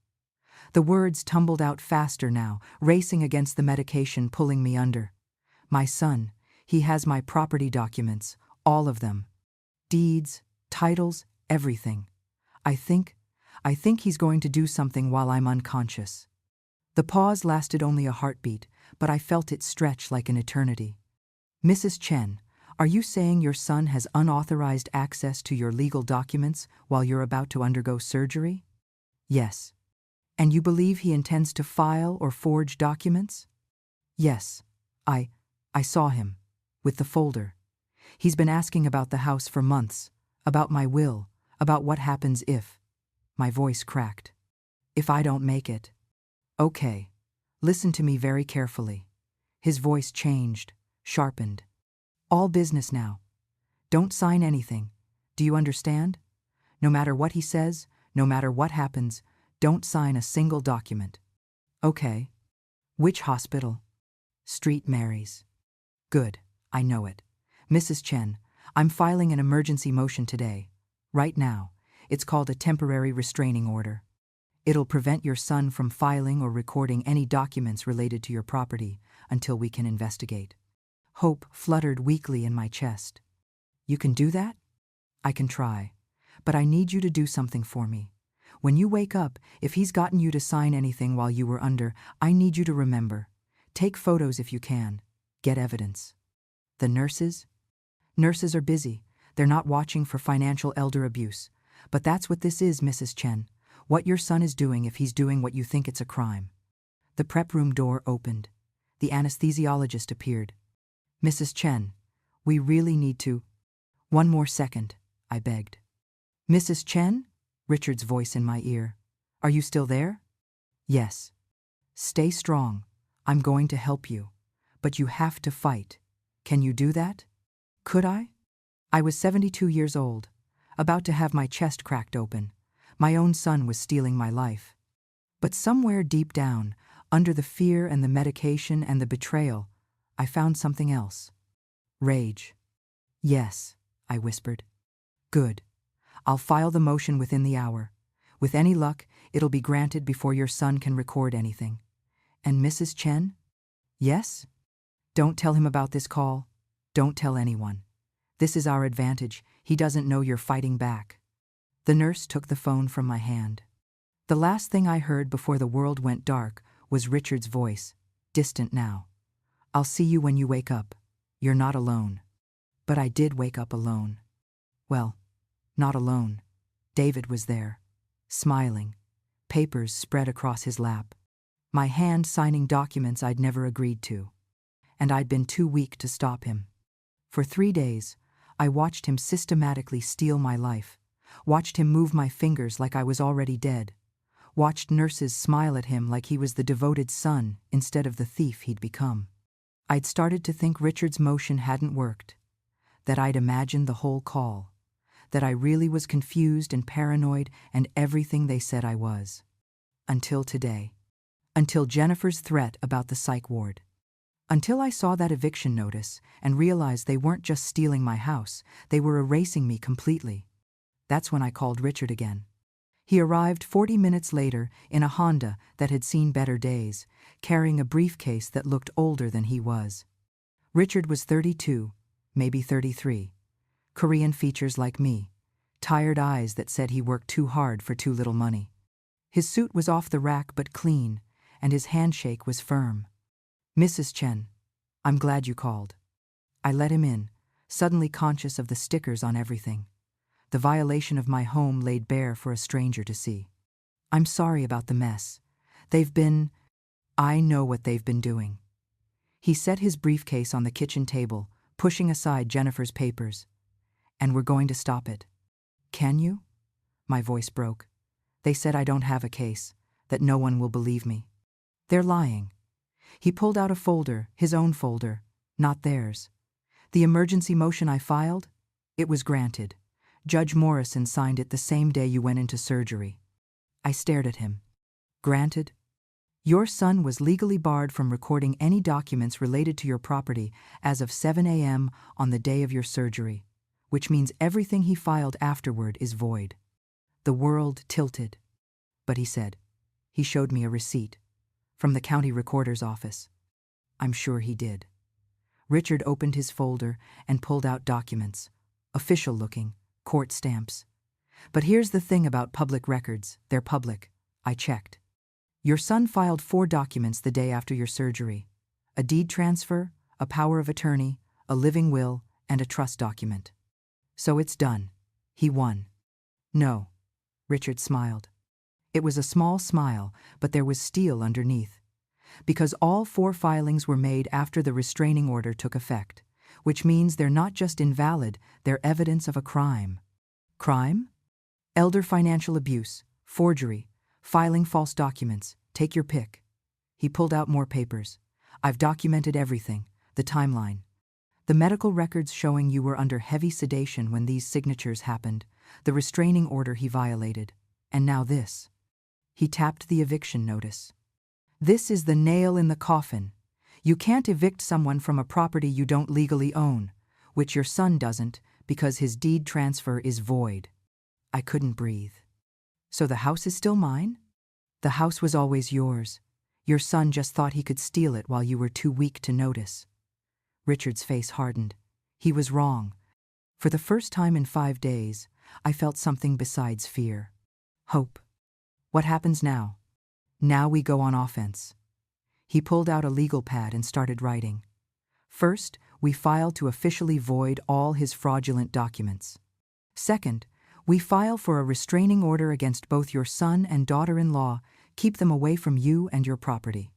The words tumbled out faster now, racing against the medication pulling me under. My son, he has my property documents, all of them. Deeds, titles, everything. I think he's going to do something while I'm unconscious. The pause lasted only a heartbeat, but I felt it stretch like an eternity. Mrs. Chen, are you saying your son has unauthorized access to your legal documents while you're about to undergo surgery? Yes. And you believe he intends to file or forge documents? Yes. I saw him. With the folder. He's been asking about the house for months, about my will, about what happens if. My voice cracked. If I don't make it. Okay. Listen to me very carefully. His voice changed, sharpened. All business now. Don't sign anything. Do you understand? No matter what he says, no matter what happens, don't sign a single document. Okay. Which hospital? St. Mary's. Good, I know it. Mrs. Chen, I'm filing an emergency motion today. Right now. It's called a temporary restraining order. It'll prevent your son from filing or recording any documents related to your property until we can investigate. Hope fluttered weakly in my chest. You can do that? I can try. But I need you to do something for me. When you wake up, if he's gotten you to sign anything while you were under, I need you to remember. Take photos if you can. Get evidence. The nurses? Nurses are busy. They're not watching for financial elder abuse. But that's what this is, Mrs. Chen. What your son is doing if he's doing what you think it's a crime. The prep room door opened. The anesthesiologist appeared. Mrs. Chen, we really need to. One more second, I begged. Mrs. Chen? Richard's voice in my ear. Are you still there? Yes. Stay strong. I'm going to help you. But you have to fight. Can you do that? Could I? I was 72 years old, about to have my chest cracked open. My own son was stealing my life. But somewhere deep down, under the fear and the medication and the betrayal, I found something else. Rage. Yes, I whispered. Good. I'll file the motion within the hour. With any luck, it'll be granted before your son can record anything. And Mrs. Chen? Yes? Don't tell him about this call. Don't tell anyone. This is our advantage. He doesn't know you're fighting back. The nurse took the phone from my hand. The last thing I heard before the world went dark was Richard's voice, distant now. I'll see you when you wake up. You're not alone. But I did wake up alone. Well, not alone. David was there, smiling, papers spread across his lap. My hand signing documents I'd never agreed to. And I'd been too weak to stop him. For 3 days, I watched him systematically steal my life, watched him move my fingers like I was already dead, watched nurses smile at him like he was the devoted son instead of the thief he'd become. I'd started to think Richard's motion hadn't worked, that I'd imagined the whole call, that I really was confused and paranoid and everything they said I was. Until today. Until Jennifer's threat about the psych ward. Until I saw that eviction notice and realized they weren't just stealing my house, they were erasing me completely. That's when I called Richard again. He arrived 40 minutes later in a Honda that had seen better days, carrying a briefcase that looked older than he was. Richard was 32, maybe 33. Korean features like me, tired eyes that said he worked too hard for too little money. His suit was off the rack but clean, and his handshake was firm. Mrs. Chen, I'm glad you called. I let him in, suddenly conscious of the stickers on everything. The violation of my home laid bare for a stranger to see. I'm sorry about the mess. I know what they've been doing. He set his briefcase on the kitchen table, pushing aside Jennifer's papers. And we're going to stop it. Can you? My voice broke. They said I don't have a case, that no one will believe me. They're lying. He pulled out a folder, his own folder, not theirs. The emergency motion I filed? It was granted. Judge Morrison signed it the same day you went into surgery. I stared at him. Granted? Your son was legally barred from recording any documents related to your property as of 7 a.m. on the day of your surgery, which means everything he filed afterward is void. The world tilted. But he said, he showed me a receipt. From the county recorder's office. I'm sure he did. Richard opened his folder and pulled out documents, official looking, court stamps. But here's the thing about public records, they're public. I checked. Your son filed 4 documents the day after your surgery. A deed transfer, a power of attorney, a living will, and a trust document. So it's done. He won. No. Richard smiled. It was a small smile, but there was steel underneath. Because all 4 filings were made after the restraining order took effect, which means they're not just invalid, they're evidence of a crime. Crime? Elder financial abuse, forgery, filing false documents, take your pick. He pulled out more papers. I've documented everything, the timeline. The medical records showing you were under heavy sedation when these signatures happened, the restraining order he violated, and now this. He tapped the eviction notice. This is the nail in the coffin. You can't evict someone from a property you don't legally own, which your son doesn't because his deed transfer is void. I couldn't breathe. So the house is still mine? The house was always yours. Your son just thought he could steal it while you were too weak to notice. Richard's face hardened. He was wrong. For the first time in 5 days, I felt something besides fear. Hope. What happens now? Now we go on offense. He pulled out a legal pad and started writing. First, we file to officially void all his fraudulent documents. Second, we file for a restraining order against both your son and daughter-in-law, keep them away from you and your property.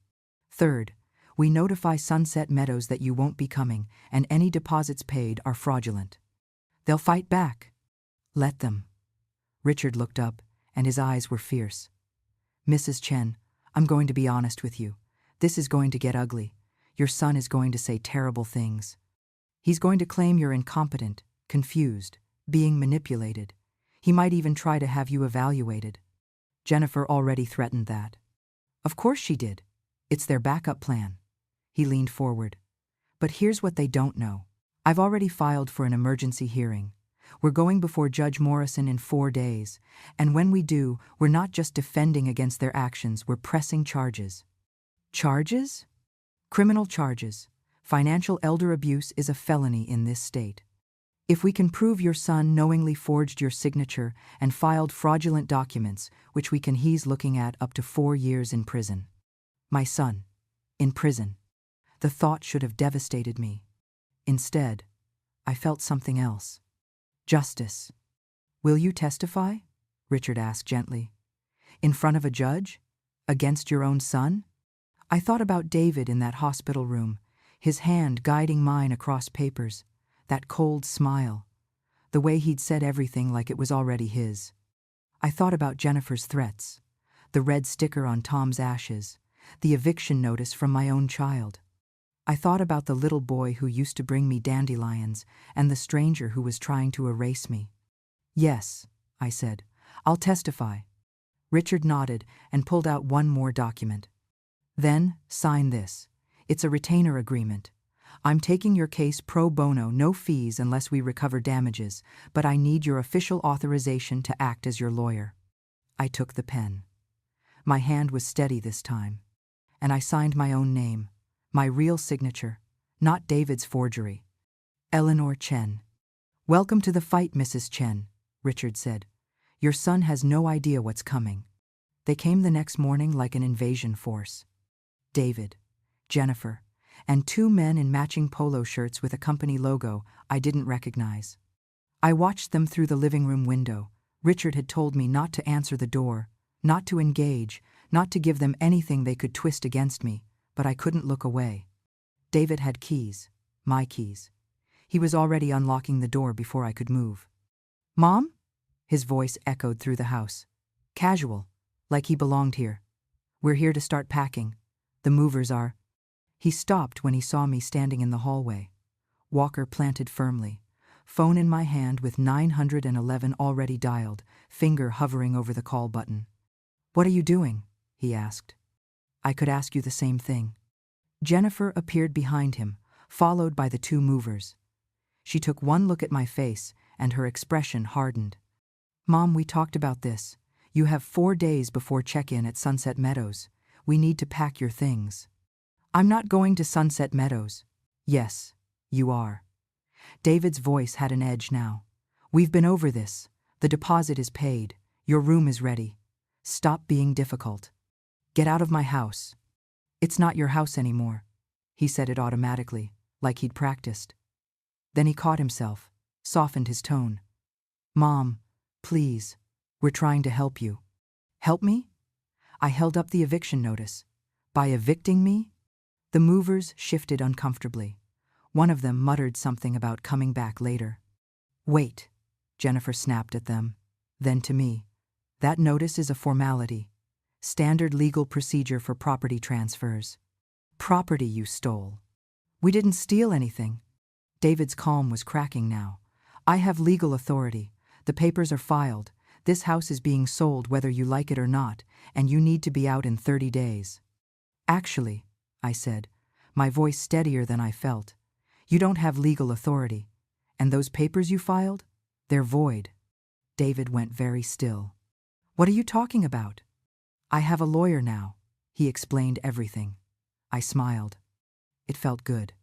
Third, we notify Sunset Meadows that you won't be coming, and any deposits paid are fraudulent. They'll fight back. Let them. Richard looked up, and his eyes were fierce. Mrs. Chen, I'm going to be honest with you. This is going to get ugly. Your son is going to say terrible things. He's going to claim you're incompetent, confused, being manipulated. He might even try to have you evaluated. Jennifer already threatened that. Of course she did. It's their backup plan. He leaned forward. But here's what they don't know. I've already filed for an emergency hearing. We're going before Judge Morrison in 4 days, and when we do, we're not just defending against their actions, we're pressing charges. Charges? Criminal charges. Financial elder abuse is a felony in this state. If we can prove your son knowingly forged your signature and filed fraudulent documents, which he's looking at up to 4 years in prison. My son. In prison. The thought should have devastated me. Instead, I felt something else. Justice. Will you testify? Richard asked gently. In front of a judge? Against your own son? I thought about David in that hospital room, his hand guiding mine across papers, that cold smile, the way he'd said everything like it was already his. I thought about Jennifer's threats, the red sticker on Tom's ashes, the eviction notice from my own child. I thought about the little boy who used to bring me dandelions and the stranger who was trying to erase me. Yes, I said, I'll testify. Richard nodded and pulled out one more document. Then, sign this. It's a retainer agreement. I'm taking your case pro bono, no fees unless we recover damages, but I need your official authorization to act as your lawyer. I took the pen. My hand was steady this time, and I signed my own name, my real signature, not David's forgery. Eleanor Chen. Welcome to the fight, Mrs. Chen, Richard said. Your son has no idea what's coming. They came the next morning like an invasion force. David, Jennifer, and 2 men in matching polo shirts with a company logo I didn't recognize. I watched them through the living room window. Richard had told me not to answer the door, not to engage, not to give them anything they could twist against me, but I couldn't look away. David had keys, my keys. He was already unlocking the door before I could move. Mom? His voice echoed through the house. Casual, like he belonged here. We're here to start packing. The movers are. He stopped when he saw me standing in the hallway. Walker planted firmly, phone in my hand with 911 already dialed, finger hovering over the call button. What are you doing? He asked. I could ask you the same thing. Jennifer appeared behind him, followed by the 2 movers. She took one look at my face, and her expression hardened. Mom, we talked about this. You have 4 days before check-in at Sunset Meadows. We need to pack your things. I'm not going to Sunset Meadows. Yes, you are. David's voice had an edge now. We've been over this. The deposit is paid. Your room is ready. Stop being difficult. Get out of my house. It's not your house anymore. He said it automatically, like he'd practiced. Then he caught himself, softened his tone. Mom, please, we're trying to help you. Help me? I held up the eviction notice. By evicting me? The movers shifted uncomfortably. One of them muttered something about coming back later. Wait, Jennifer snapped at them, then to me. That notice is a formality. Standard legal procedure for property transfers. Property you stole. We didn't steal anything. David's calm was cracking now. I have legal authority. The papers are filed. This house is being sold whether you like it or not, and you need to be out in 30 days. Actually, I said, my voice steadier than I felt, you don't have legal authority. And those papers you filed? They're void. David went very still. What are you talking about? I have a lawyer now. He explained everything. I smiled. It felt good.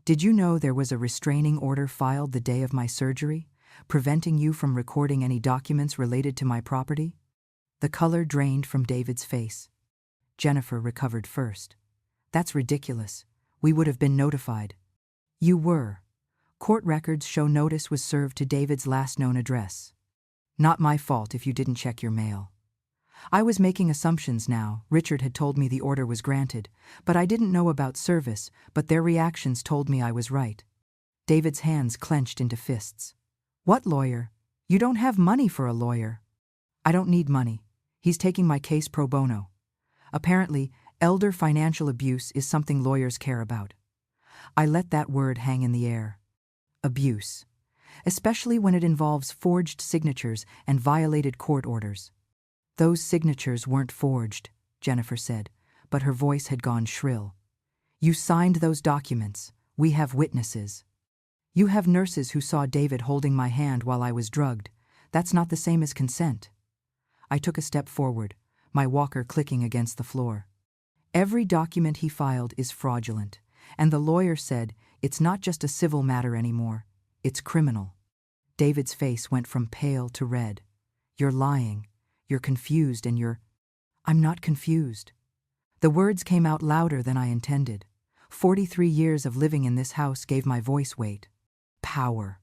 Did you know there was a restraining order filed the day of my surgery, preventing you from recording any documents related to my property? The color drained from David's face. Jennifer recovered first. That's ridiculous. We would have been notified. You were. Court records show notice was served to David's last known address. Not my fault if you didn't check your mail. I was making assumptions now. Richard had told me the order was granted, but I didn't know about service, but their reactions told me I was right. David's hands clenched into fists. What lawyer? You don't have money for a lawyer. I don't need money. He's taking my case pro bono. Apparently, elder financial abuse is something lawyers care about. I let that word hang in the air. Abuse. Especially when it involves forged signatures and violated court orders. Those signatures weren't forged, Jennifer said, but her voice had gone shrill. You signed those documents. We have witnesses. You have nurses who saw David holding my hand while I was drugged. That's not the same as consent. I took a step forward, my walker clicking against the floor. Every document he filed is fraudulent, and the lawyer said it's not just a civil matter anymore, it's criminal. David's face went from pale to red. You're lying. You're confused and you're... I'm not confused. The words came out louder than I intended. 43 years of living in this house gave my voice weight. Power.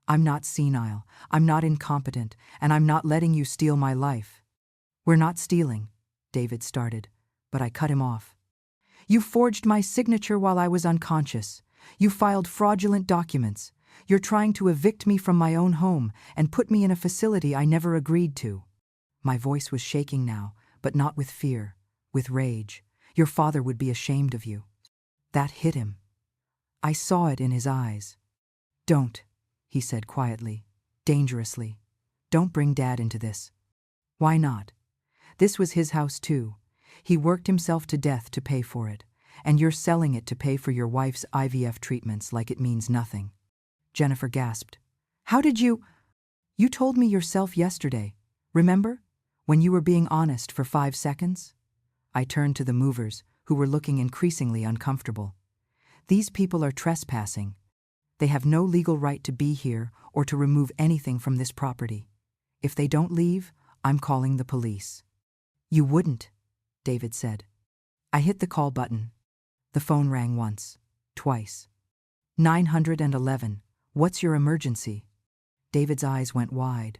I'm not senile, I'm not incompetent, and I'm not letting you steal my life. We're not stealing, David started, but I cut him off. You forged my signature while I was unconscious. You filed fraudulent documents. You're trying to evict me from my own home and put me in a facility I never agreed to. My voice was shaking now, but not with fear, with rage. Your father would be ashamed of you. That hit him. I saw it in his eyes. Don't, he said quietly, dangerously. Don't bring Dad into this. Why not? This was his house too. He worked himself to death to pay for it, and you're selling it to pay for your wife's IVF treatments like it means nothing. Jennifer gasped. How did you... You told me yourself yesterday, remember? When you were being honest for 5 seconds? I turned to the movers, who were looking increasingly uncomfortable. These people are trespassing. They have no legal right to be here or to remove anything from this property. If they don't leave, I'm calling the police. You wouldn't, David said. I hit the call button. The phone rang once, twice. 911, what's your emergency? David's eyes went wide.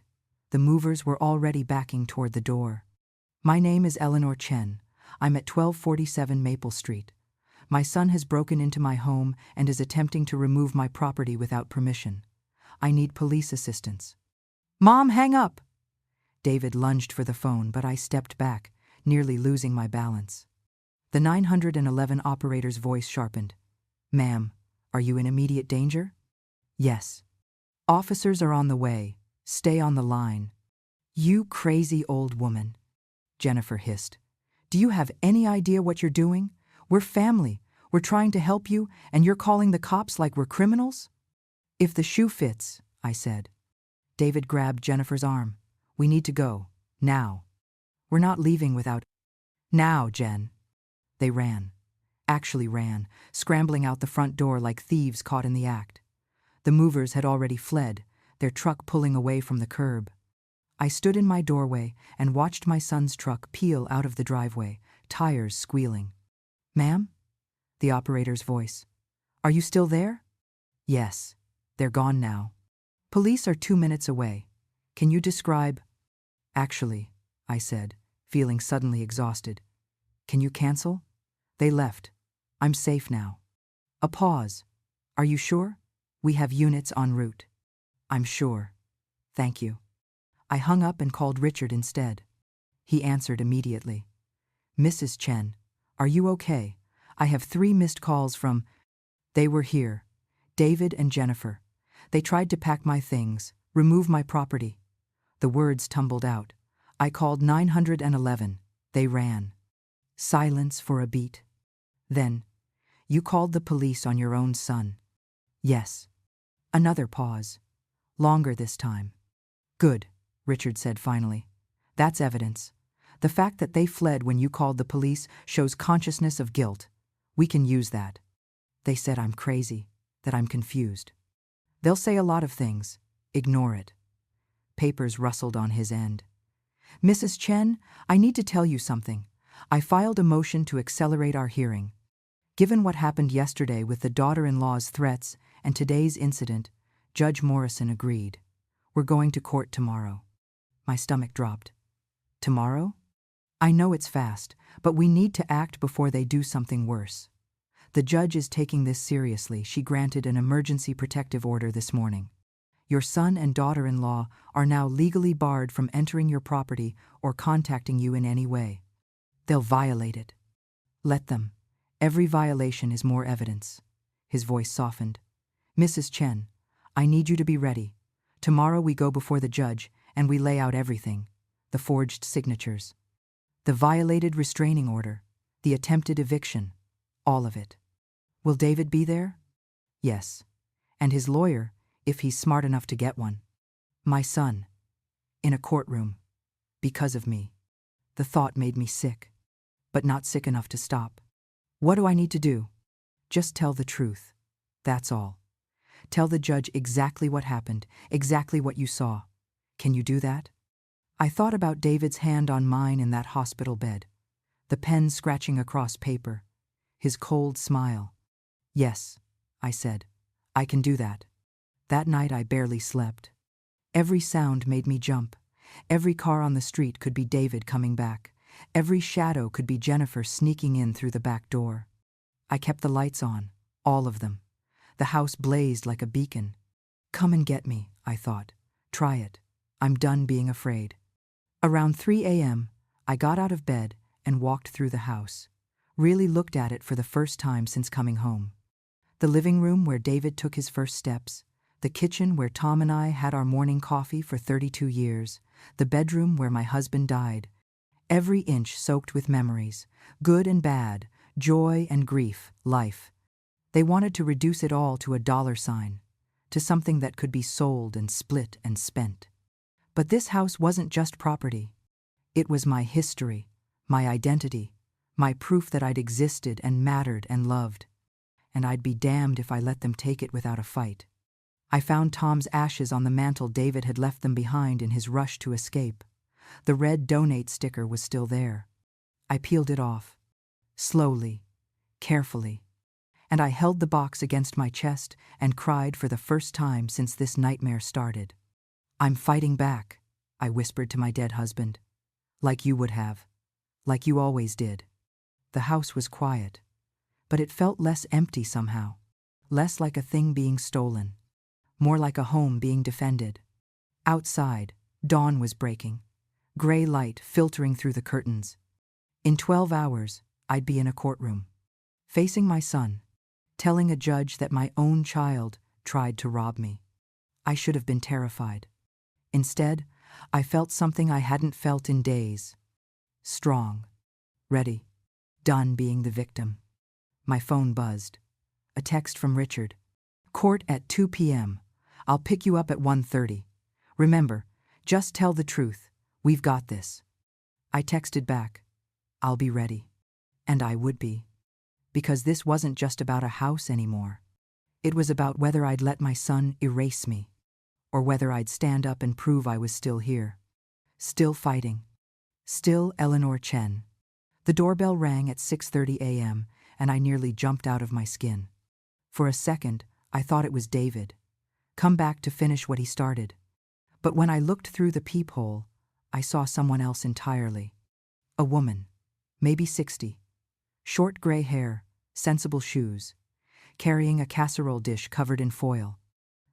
The movers were already backing toward the door. My name is Eleanor Chen. I'm at 1247 Maple Street. My son has broken into my home and is attempting to remove my property without permission. I need police assistance. Mom, hang up! David lunged for the phone, but I stepped back, nearly losing my balance. The 911 operator's voice sharpened. Ma'am, are you in immediate danger? Yes. Officers are on the way. Stay on the line. You crazy old woman, Jennifer hissed. Do you have any idea what you're doing? We're family. We're trying to help you, and you're calling the cops like we're criminals? If the shoe fits, I said. David grabbed Jennifer's arm. We need to go. Now. We're not leaving without... Now, Jen. They ran. Actually ran, scrambling out the front door like thieves caught in the act. The movers had already fled, their truck pulling away from the curb. I stood in my doorway and watched my son's truck peel out of the driveway, tires squealing. "Ma'am?" The operator's voice. "Are you still there?" "Yes. They're gone now. Police are 2 minutes away. Can you describe—" "Actually," I said, feeling suddenly exhausted. "Can you cancel? They left. I'm safe now." A pause. "Are you sure? We have units en route." "I'm sure. Thank you." I hung up and called Richard instead. He answered immediately. "Mrs. Chen, are you okay? I have 3 missed calls from—" "They were here. David and Jennifer. They tried to pack my things, remove my property." The words tumbled out. I called 911. They ran. Silence for a beat. Then, "You called the police on your own son." "Yes." Another pause. Longer this time. "Good," Richard said finally. "That's evidence. The fact that they fled when you called the police shows consciousness of guilt. We can use that." They said I'm crazy, that I'm confused. "They'll say a lot of things. Ignore it." Papers rustled on his end. "Mrs. Chen, I need to tell you something. I filed a motion to accelerate our hearing. Given what happened yesterday with the daughter-in-law's threats and today's incident, Judge Morrison agreed. We're going to court tomorrow." My stomach dropped. "Tomorrow?" "I know it's fast, but we need to act before they do something worse. The judge is taking this seriously. She granted an emergency protective order this morning. Your son and daughter-in-law are now legally barred from entering your property or contacting you in any way. They'll violate it. Let them. Every violation is more evidence." His voice softened. "Mrs. Chen, I need you to be ready. Tomorrow we go before the judge and we lay out everything. The forged signatures. The violated restraining order. The attempted eviction. All of it. Will David be there?" "Yes. And his lawyer, if he's smart enough to get one." "My son. In a courtroom. Because of me." The thought made me sick. But not sick enough to stop. "What do I need to do?" "Just tell the truth. That's all. Tell the judge exactly what happened, exactly what you saw. Can you do that?" I thought about David's hand on mine in that hospital bed, the pen scratching across paper, his cold smile. "Yes," I said, "I can do that." That night I barely slept. Every sound made me jump. Every car on the street could be David coming back. Every shadow could be Jennifer sneaking in through the back door. I kept the lights on, all of them. The house blazed like a beacon. "Come and get me," I thought. "Try it. I'm done being afraid." Around 3 a.m., I got out of bed and walked through the house. Really looked at it for the first time since coming home. The living room where David took his first steps, the kitchen where Tom and I had our morning coffee for 32 years, the bedroom where my husband died. Every inch soaked with memories, good and bad, joy and grief, life. They wanted to reduce it all to a dollar sign, to something that could be sold and split and spent. But this house wasn't just property. It was my history, my identity, my proof that I'd existed and mattered and loved. And I'd be damned if I let them take it without a fight. I found Tom's ashes on the mantel. David had left them behind in his rush to escape. The red donate sticker was still there. I peeled it off, slowly, carefully, and I held the box against my chest and cried for the first time since this nightmare started. "I'm fighting back," I whispered to my dead husband. "Like you would have. Like you always did." The house was quiet, but it felt less empty somehow. Less like a thing being stolen. More like a home being defended. Outside, dawn was breaking. Gray light filtering through the curtains. In 12 hours, I'd be in a courtroom, facing my son, telling a judge that my own child tried to rob me. I should have been terrified. Instead, I felt something I hadn't felt in days. Strong. Ready. Done being the victim. My phone buzzed. A text from Richard. "Court at 2 p.m. I'll pick you up at 1:30. Remember, just tell the truth. We've got this." I texted back, "I'll be ready." And I would be. Because this wasn't just about a house anymore. It was about whether I'd let my son erase me, or whether I'd stand up and prove I was still here. Still fighting. Still Eleanor Chen. The doorbell rang at 6:30 a.m., and I nearly jumped out of my skin. For a second, I thought it was David. Come back to finish what he started. But when I looked through the peephole, I saw someone else entirely. A woman, maybe 60. Short gray hair, sensible shoes, carrying a casserole dish covered in foil.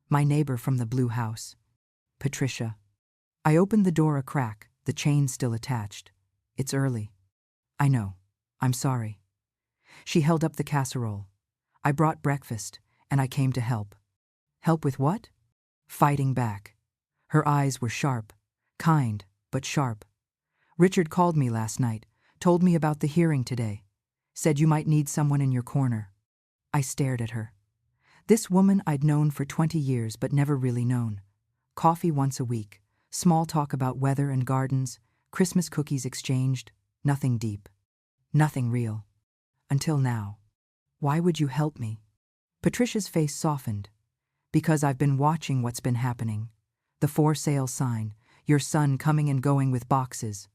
My neighbor from the blue house. Patricia. I opened the door a crack, the chain still attached. It's early. I know. I'm sorry. She held up the casserole. I brought breakfast, and I came to help. Help with what? Fighting back. Her eyes were sharp, kind, but sharp. Richard called me last night, told me about the hearing today. Said you might need someone in your corner. I stared at her. This woman I'd known for 20 years but never really known. Coffee once a week, small talk about weather and gardens, Christmas cookies exchanged, nothing deep. Nothing real. Until now. Why would you help me? Patricia's face softened. Because I've been watching what's been happening. The for sale sign, your son coming and going with boxes.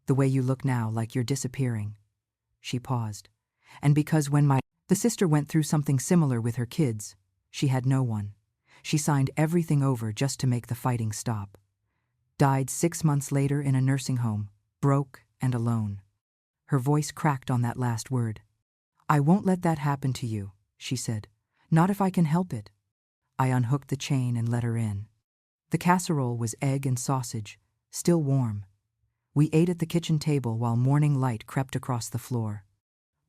The way you look now, like you're disappearing. She paused. And because when the sister went through something similar with her kids, she had no one. She signed everything over just to make the fighting stop. Died 6 months later in a nursing home, broke and alone. Her voice cracked on that last word. I won't let that happen to you, she said. Not if I can help it. I unhooked the chain and let her in. The casserole was egg and sausage, still warm. We ate at the kitchen table while morning light crept across the floor.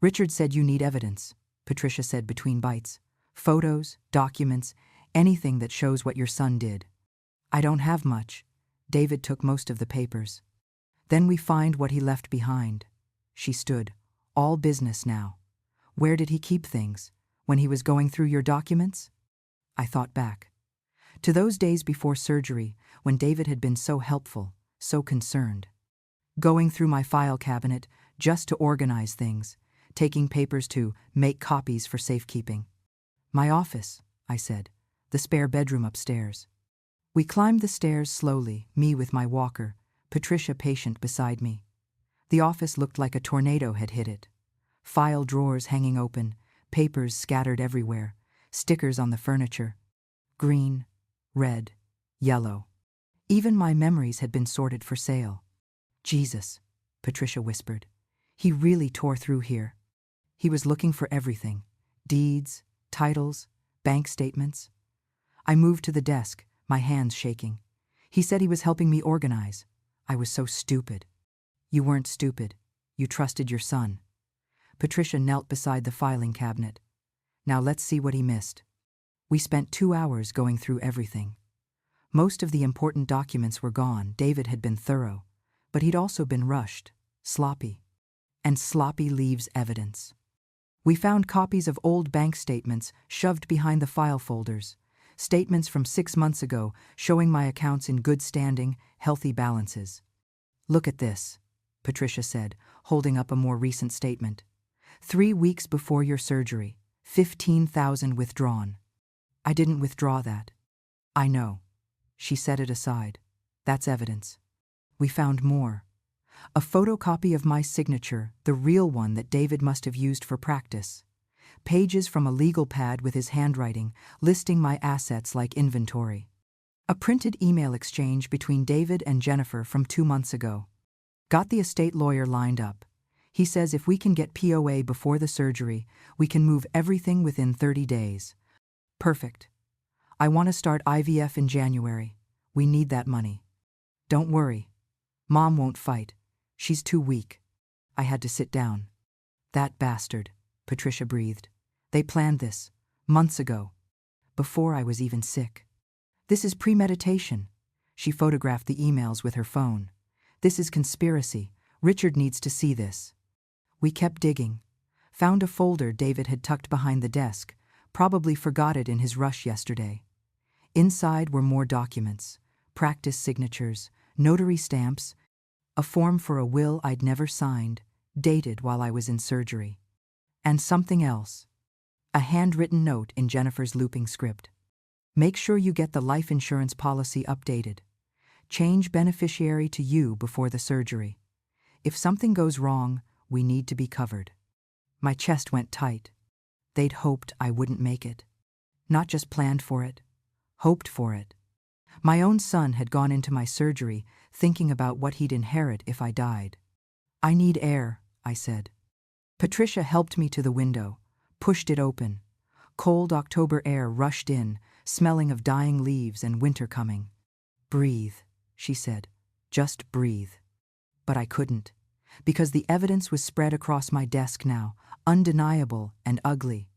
Richard said you need evidence, Patricia said between bites. Photos, documents, anything that shows what your son did. I don't have much. David took most of the papers. Then we find what he left behind. She stood. All business now. Where did he keep things? When he was going through your documents? I thought back. To those days before surgery, when David had been so helpful, so concerned. Going through my file cabinet just to organize things, taking papers to make copies for safekeeping. My office, I said, the spare bedroom upstairs. We climbed the stairs slowly, me with my walker, Patricia patient beside me. The office looked like a tornado had hit it. File drawers hanging open, papers scattered everywhere, stickers on the furniture. Green, red, yellow. Even my memories had been sorted for sale. Jesus, Patricia whispered. He really tore through here. He was looking for everything. Deeds, titles, bank statements. I moved to the desk, my hands shaking. He said he was helping me organize. I was so stupid. You weren't stupid. You trusted your son. Patricia knelt beside the filing cabinet. Now let's see what he missed. We spent 2 hours going through everything. Most of the important documents were gone. David had been thorough, but he'd also been rushed, sloppy. And sloppy leaves evidence. We found copies of old bank statements shoved behind the file folders, statements from 6 months ago showing my accounts in good standing, healthy balances. Look at this, Patricia said, holding up a more recent statement. 3 weeks before your surgery, 15,000 withdrawn. I didn't withdraw that. I know. She set it aside. That's evidence. We found more. A photocopy of my signature, the real one that David must have used for practice. Pages from a legal pad with his handwriting, listing my assets like inventory. A printed email exchange between David and Jennifer from 2 months ago. Got the estate lawyer lined up. He says if we can get POA before the surgery, we can move everything within 30 days. Perfect. I want to start IVF in January. We need that money. Don't worry. Mom won't fight. She's too weak. I had to sit down. That bastard, Patricia breathed. They planned this, months ago. Before I was even sick. This is premeditation. She photographed the emails with her phone. This is conspiracy. Richard needs to see this. We kept digging. Found a folder David had tucked behind the desk, probably forgot it in his rush yesterday. Inside were more documents, practice signatures, notary stamps, a form for a will I'd never signed, dated while I was in surgery. And something else. A handwritten note in Jennifer's looping script. Make sure you get the life insurance policy updated. Change beneficiary to you before the surgery. If something goes wrong, we need to be covered. My chest went tight. They'd hoped I wouldn't make it. Not just planned for it, hoped for it. My own son had gone into my surgery thinking about what he'd inherit if I died. I need air, I said. Patricia helped me to the window, pushed it open. Cold October air rushed in, smelling of dying leaves and winter coming. Breathe, she said. Just breathe. But I couldn't, because the evidence was spread across my desk now, undeniable and ugly.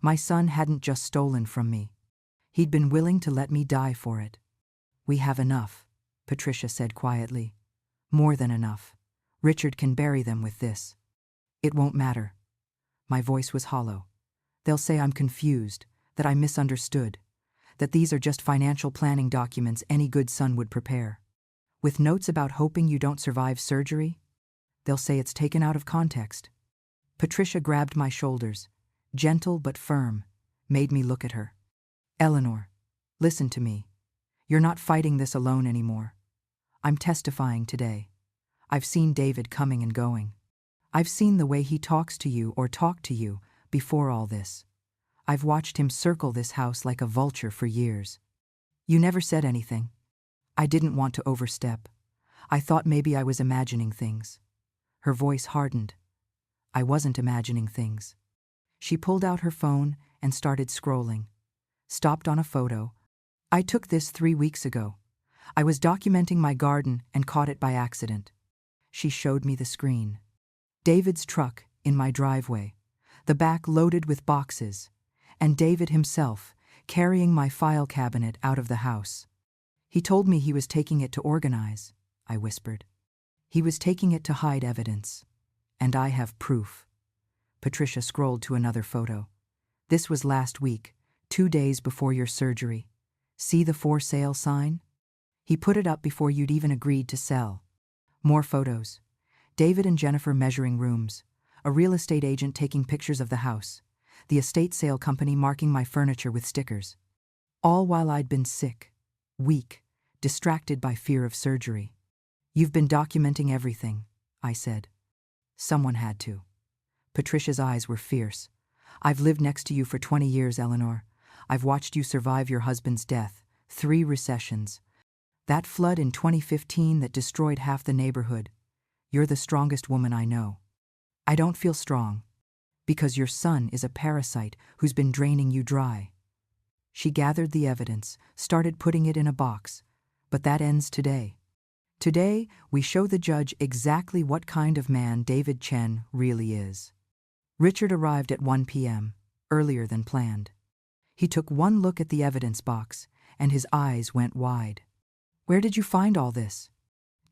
My son hadn't just stolen from me. He'd been willing to let me die for it. We have enough, Patricia said quietly. More than enough. Richard can bury them with this. It won't matter. My voice was hollow. They'll say I'm confused, that I misunderstood, that these are just financial planning documents any good son would prepare. With notes about hoping you don't survive surgery? They'll say it's taken out of context. Patricia grabbed my shoulders, gentle but firm, made me look at her. Eleanor, listen to me. You're not fighting this alone anymore. I'm testifying today. I've seen David coming and going. I've seen the way he talks to you or talked to you before all this. I've watched him circle this house like a vulture for years. You never said anything. I didn't want to overstep. I thought maybe I was imagining things. Her voice hardened. I wasn't imagining things. She pulled out her phone and started scrolling. Stopped on a photo. I took this 3 weeks ago. I was documenting my garden and caught it by accident. She showed me the screen. David's truck in my driveway, the back loaded with boxes, and David himself carrying my file cabinet out of the house. He told me he was taking it to organize, I whispered. He was taking it to hide evidence. And I have proof. Patricia scrolled to another photo. This was last week, 2 days before your surgery. See the for sale sign? He put it up before you'd even agreed to sell. More photos. David and Jennifer measuring rooms, a real estate agent taking pictures of the house, the estate sale company marking my furniture with stickers. All while I'd been sick, weak, distracted by fear of surgery. You've been documenting everything, I said. Someone had to. Patricia's eyes were fierce. I've lived next to you for 20 years, Eleanor. I've watched you survive your husband's death, 3 recessions. That flood in 2015 that destroyed half the neighborhood. You're the strongest woman I know. I don't feel strong, because your son is a parasite who's been draining you dry. She gathered the evidence, started putting it in a box, but that ends today. Today, we show the judge exactly what kind of man David Chen really is. Richard arrived at 1 p.m., earlier than planned. He took one look at the evidence box, and his eyes went wide. Where did you find all this?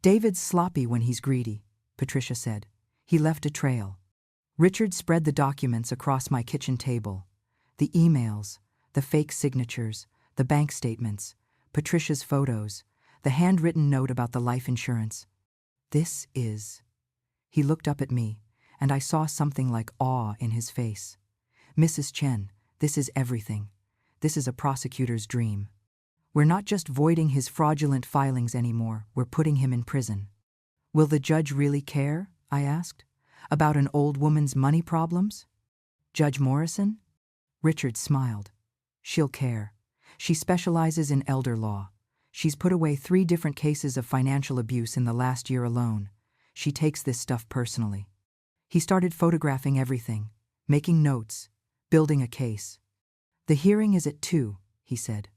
David's sloppy when he's greedy, Patricia said. He left a trail. Richard spread the documents across my kitchen table. The emails, the fake signatures, the bank statements, Patricia's photos, the handwritten note about the life insurance. This is... He looked up at me, and I saw something like awe in his face. Mrs. Chen, this is everything. This is a prosecutor's dream. We're not just voiding his fraudulent filings anymore, we're putting him in prison. Will the judge really care, I asked, about an old woman's money problems? Judge Morrison? Richard smiled. She'll care. She specializes in elder law. She's put away 3 different cases of financial abuse in the last year alone. She takes this stuff personally. He started photographing everything, making notes, building a case. The hearing is at 2, he said.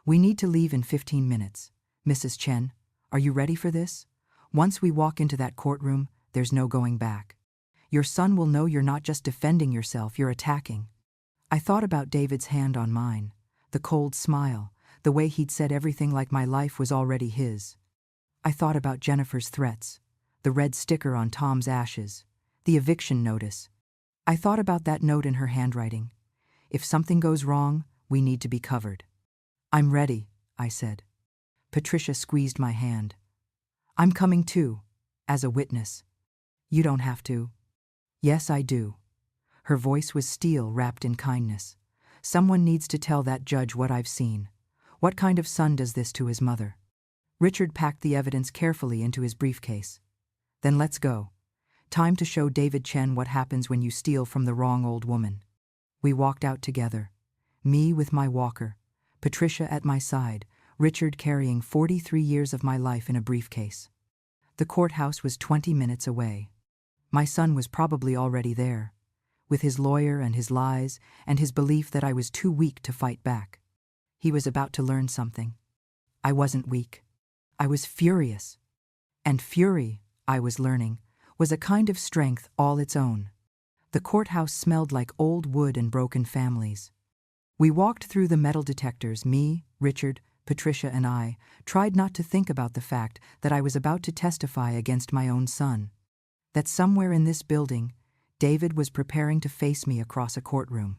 We need to leave in 15 minutes. Mrs. Chen, are you ready for this? Once we walk into that courtroom, there's no going back. Your son will know you're not just defending yourself, you're attacking. I thought about David's hand on mine, the cold smile, the way he'd said everything like my life was already his. I thought about Jennifer's threats, the red sticker on Tom's ashes, the eviction notice. I thought about that note in her handwriting. If something goes wrong, we need to be covered. I'm ready, I said. Patricia squeezed my hand. I'm coming too, as a witness. You don't have to. Yes, I do. Her voice was steel wrapped in kindness. Someone needs to tell that judge what I've seen. What kind of son does this to his mother? Richard packed the evidence carefully into his briefcase. Then let's go. Time to show David Chen what happens when you steal from the wrong old woman. We walked out together. Me with my walker, Patricia at my side, Richard carrying 43 years of my life in a briefcase. The courthouse was 20 minutes away. My son was probably already there, with his lawyer and his lies and his belief that I was too weak to fight back. He was about to learn something. I wasn't weak. I was furious. And fury, I was learning, was a kind of strength all its own. The courthouse smelled like old wood and broken families. We walked through the metal detectors, me, Richard, Patricia and I tried not to think about the fact that I was about to testify against my own son. That somewhere in this building, David was preparing to face me across a courtroom.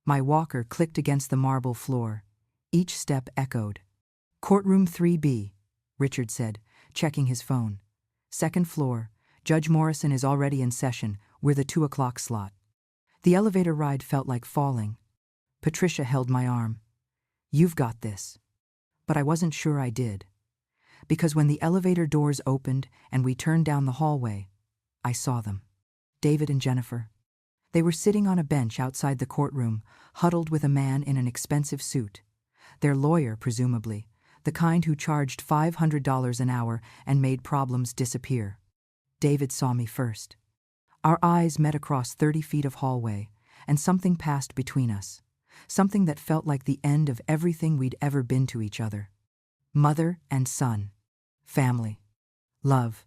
My walker clicked against the marble floor. Each step echoed. Courtroom 3B, Richard said, checking his phone. Second floor. Judge Morrison is already in session. We're the 2 o'clock slot. The elevator ride felt like falling. Patricia held my arm. You've got this. But I wasn't sure I did. Because when the elevator doors opened and we turned down the hallway, I saw them. David and Jennifer. They were sitting on a bench outside the courtroom, huddled with a man in an expensive suit. Their lawyer, presumably, the kind who charged $500 an hour and made problems disappear. David saw me first. Our eyes met across 30 feet of hallway, and something passed between us. Something that felt like the end of everything we'd ever been to each other. Mother and son. Family. Love.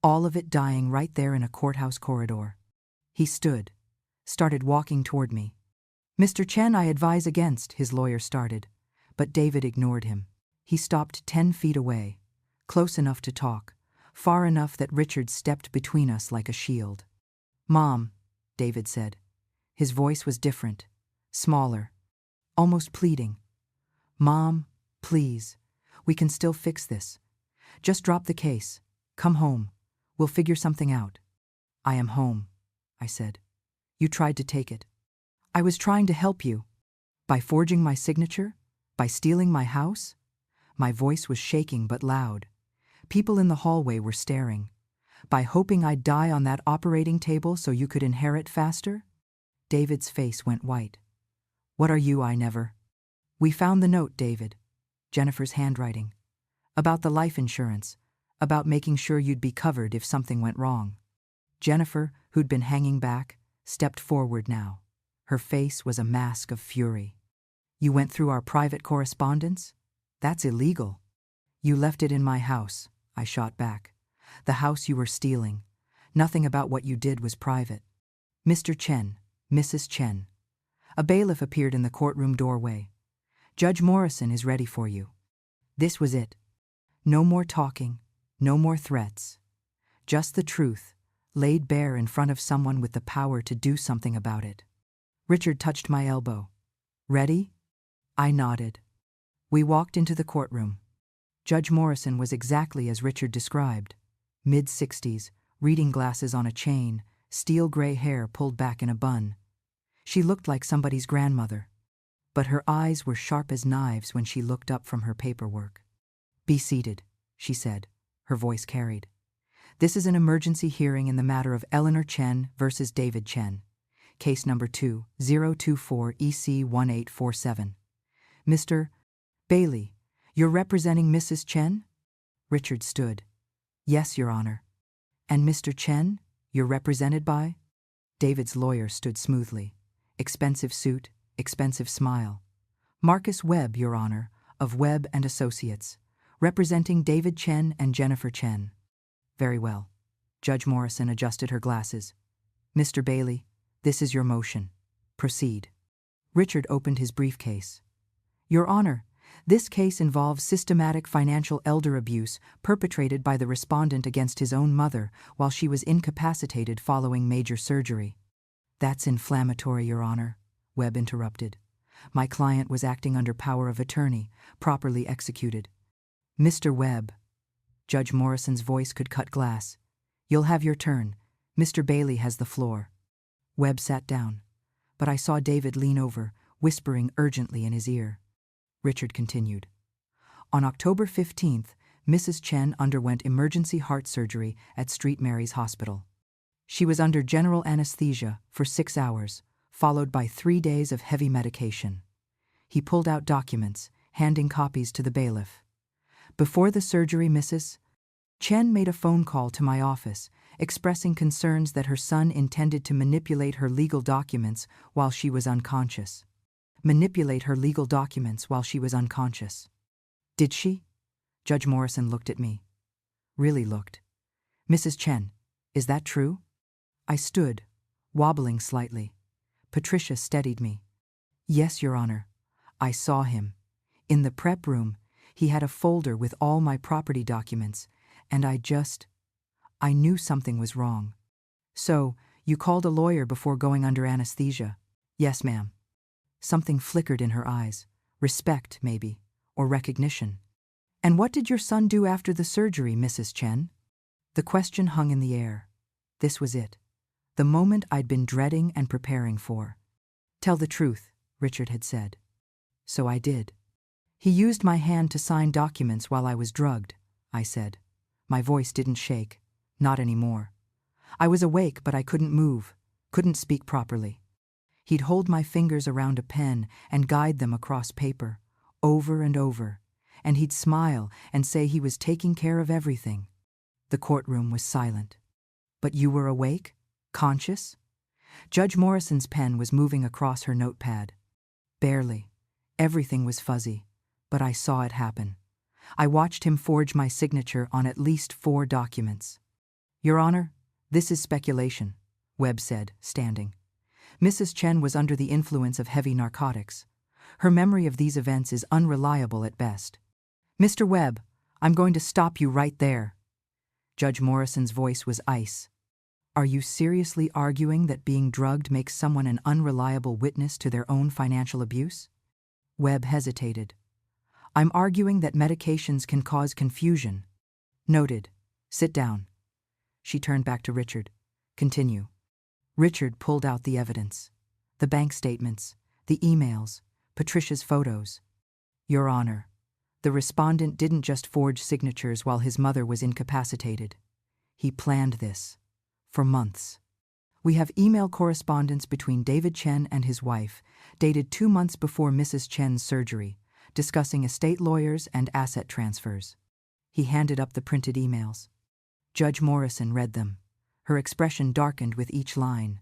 All of it dying right there in a courthouse corridor. He stood. Started walking toward me. Mr. Chen, I advise against, his lawyer started. But David ignored him. He stopped 10 feet away. Close enough to talk. Far enough that Richard stepped between us like a shield. Mom, David said. His voice was different. Smaller. Almost pleading. Mom, please. We can still fix this. Just drop the case. Come home. We'll figure something out. I am home, I said. You tried to take it. I was trying to help you. By forging my signature? By stealing my house? My voice was shaking but loud. People in the hallway were staring. By hoping I'd die on that operating table so you could inherit faster? David's face went white. What are you? I never. We found the note, David. Jennifer's handwriting. About the life insurance. About making sure you'd be covered if something went wrong. Jennifer, who'd been hanging back, stepped forward now. Her face was a mask of fury. You went through our private correspondence? That's illegal. You left it in my house, I shot back. The house you were stealing. Nothing about what you did was private. Mr. Chen, Mrs. Chen. A bailiff appeared in the courtroom doorway. Judge Morrison is ready for you. This was it. No more talking, no more threats. Just the truth, laid bare in front of someone with the power to do something about it. Richard touched my elbow. Ready? I nodded. We walked into the courtroom. Judge Morrison was exactly as Richard described. Mid-60s, reading glasses on a chain, steel gray hair pulled back in a bun. She looked like somebody's grandmother. But her eyes were sharp as knives when she looked up from her paperwork. Be seated, she said. Her voice carried. This is an emergency hearing in the matter of Eleanor Chen versus David Chen. Case number 2024 EC 1847. Mr. Bailey, you're representing Mrs. Chen? Richard stood. Yes, Your Honor. And Mr. Chen, you're represented by? David's lawyer stood smoothly. Expensive suit, expensive smile. Marcus Webb, Your Honor, of Webb and Associates, representing David Chen and Jennifer Chen. Very well. Judge Morrison adjusted her glasses. Mr. Bailey, this is your motion. Proceed. Richard opened his briefcase. Your Honor, this case involves systematic financial elder abuse perpetrated by the respondent against his own mother while she was incapacitated following major surgery. That's inflammatory, Your Honor, Webb interrupted. My client was acting under power of attorney, properly executed. Mr. Webb. Judge Morrison's voice could cut glass. You'll have your turn. Mr. Bailey has the floor. Webb sat down, but I saw David lean over, whispering urgently in his ear. Richard continued. On October 15th, Mrs. Chen underwent emergency heart surgery at St. Mary's Hospital. She was under general anesthesia for 6 hours, followed by 3 days of heavy medication. He pulled out documents, handing copies to the bailiff. Before the surgery, Mrs. Chen made a phone call to my office, expressing concerns that her son intended to manipulate her legal documents while she was unconscious. Manipulate her legal documents while she was unconscious. Did she? Judge Morrison looked at me. Really looked. Mrs. Chen, is that true? I stood, wobbling slightly. Patricia steadied me. Yes, Your Honor. I saw him. In the prep room, he had a folder with all my property documents, and I knew something was wrong. So, you called a lawyer before going under anesthesia? Yes, ma'am. Something flickered in her eyes. Respect, maybe, or recognition. And what did your son do after the surgery, Mrs. Chen? The question hung in the air. This was it. The moment I'd been dreading and preparing for. Tell the truth, Richard had said. So I did. He used my hand to sign documents while I was drugged, I said. My voice didn't shake. Not anymore. I was awake, but I couldn't move, couldn't speak properly. He'd hold my fingers around a pen and guide them across paper, over and over, and he'd smile and say he was taking care of everything. The courtroom was silent. But you were awake? Conscious? Judge Morrison's pen was moving across her notepad. Barely. Everything was fuzzy, but I saw it happen. I watched him forge my signature on at least 4 documents. Your Honor, this is speculation, Webb said, standing. Mrs. Chen was under the influence of heavy narcotics. Her memory of these events is unreliable at best. Mr. Webb, I'm going to stop you right there. Judge Morrison's voice was ice. Are you seriously arguing that being drugged makes someone an unreliable witness to their own financial abuse? Webb hesitated. I'm arguing that medications can cause confusion. Noted. Sit down. She turned back to Richard. Continue. Richard pulled out the evidence. The bank statements, the emails, Patricia's photos. Your Honor, the respondent didn't just forge signatures while his mother was incapacitated. He planned this. For months. We have email correspondence between David Chen and his wife, dated 2 months before Mrs. Chen's surgery, discussing estate lawyers and asset transfers. He handed up the printed emails. Judge Morrison read them. Her expression darkened with each line.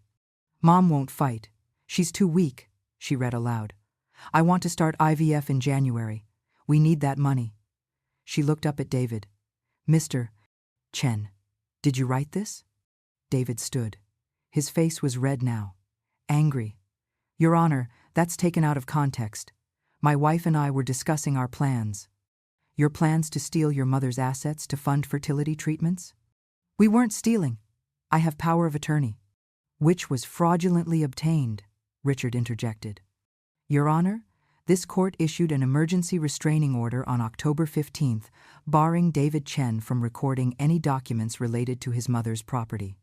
Mom won't fight. She's too weak, she read aloud. I want to start IVF in January. We need that money. She looked up at David. Mr. Chen, did you write this? David stood. His face was red now. Angry. Your Honor, that's taken out of context. My wife and I were discussing our plans. Your plans to steal your mother's assets to fund fertility treatments? We weren't stealing. I have power of attorney. Which was fraudulently obtained, Richard interjected. Your Honor, this court issued an emergency restraining order on October 15th, barring David Chen from recording any documents related to his mother's property.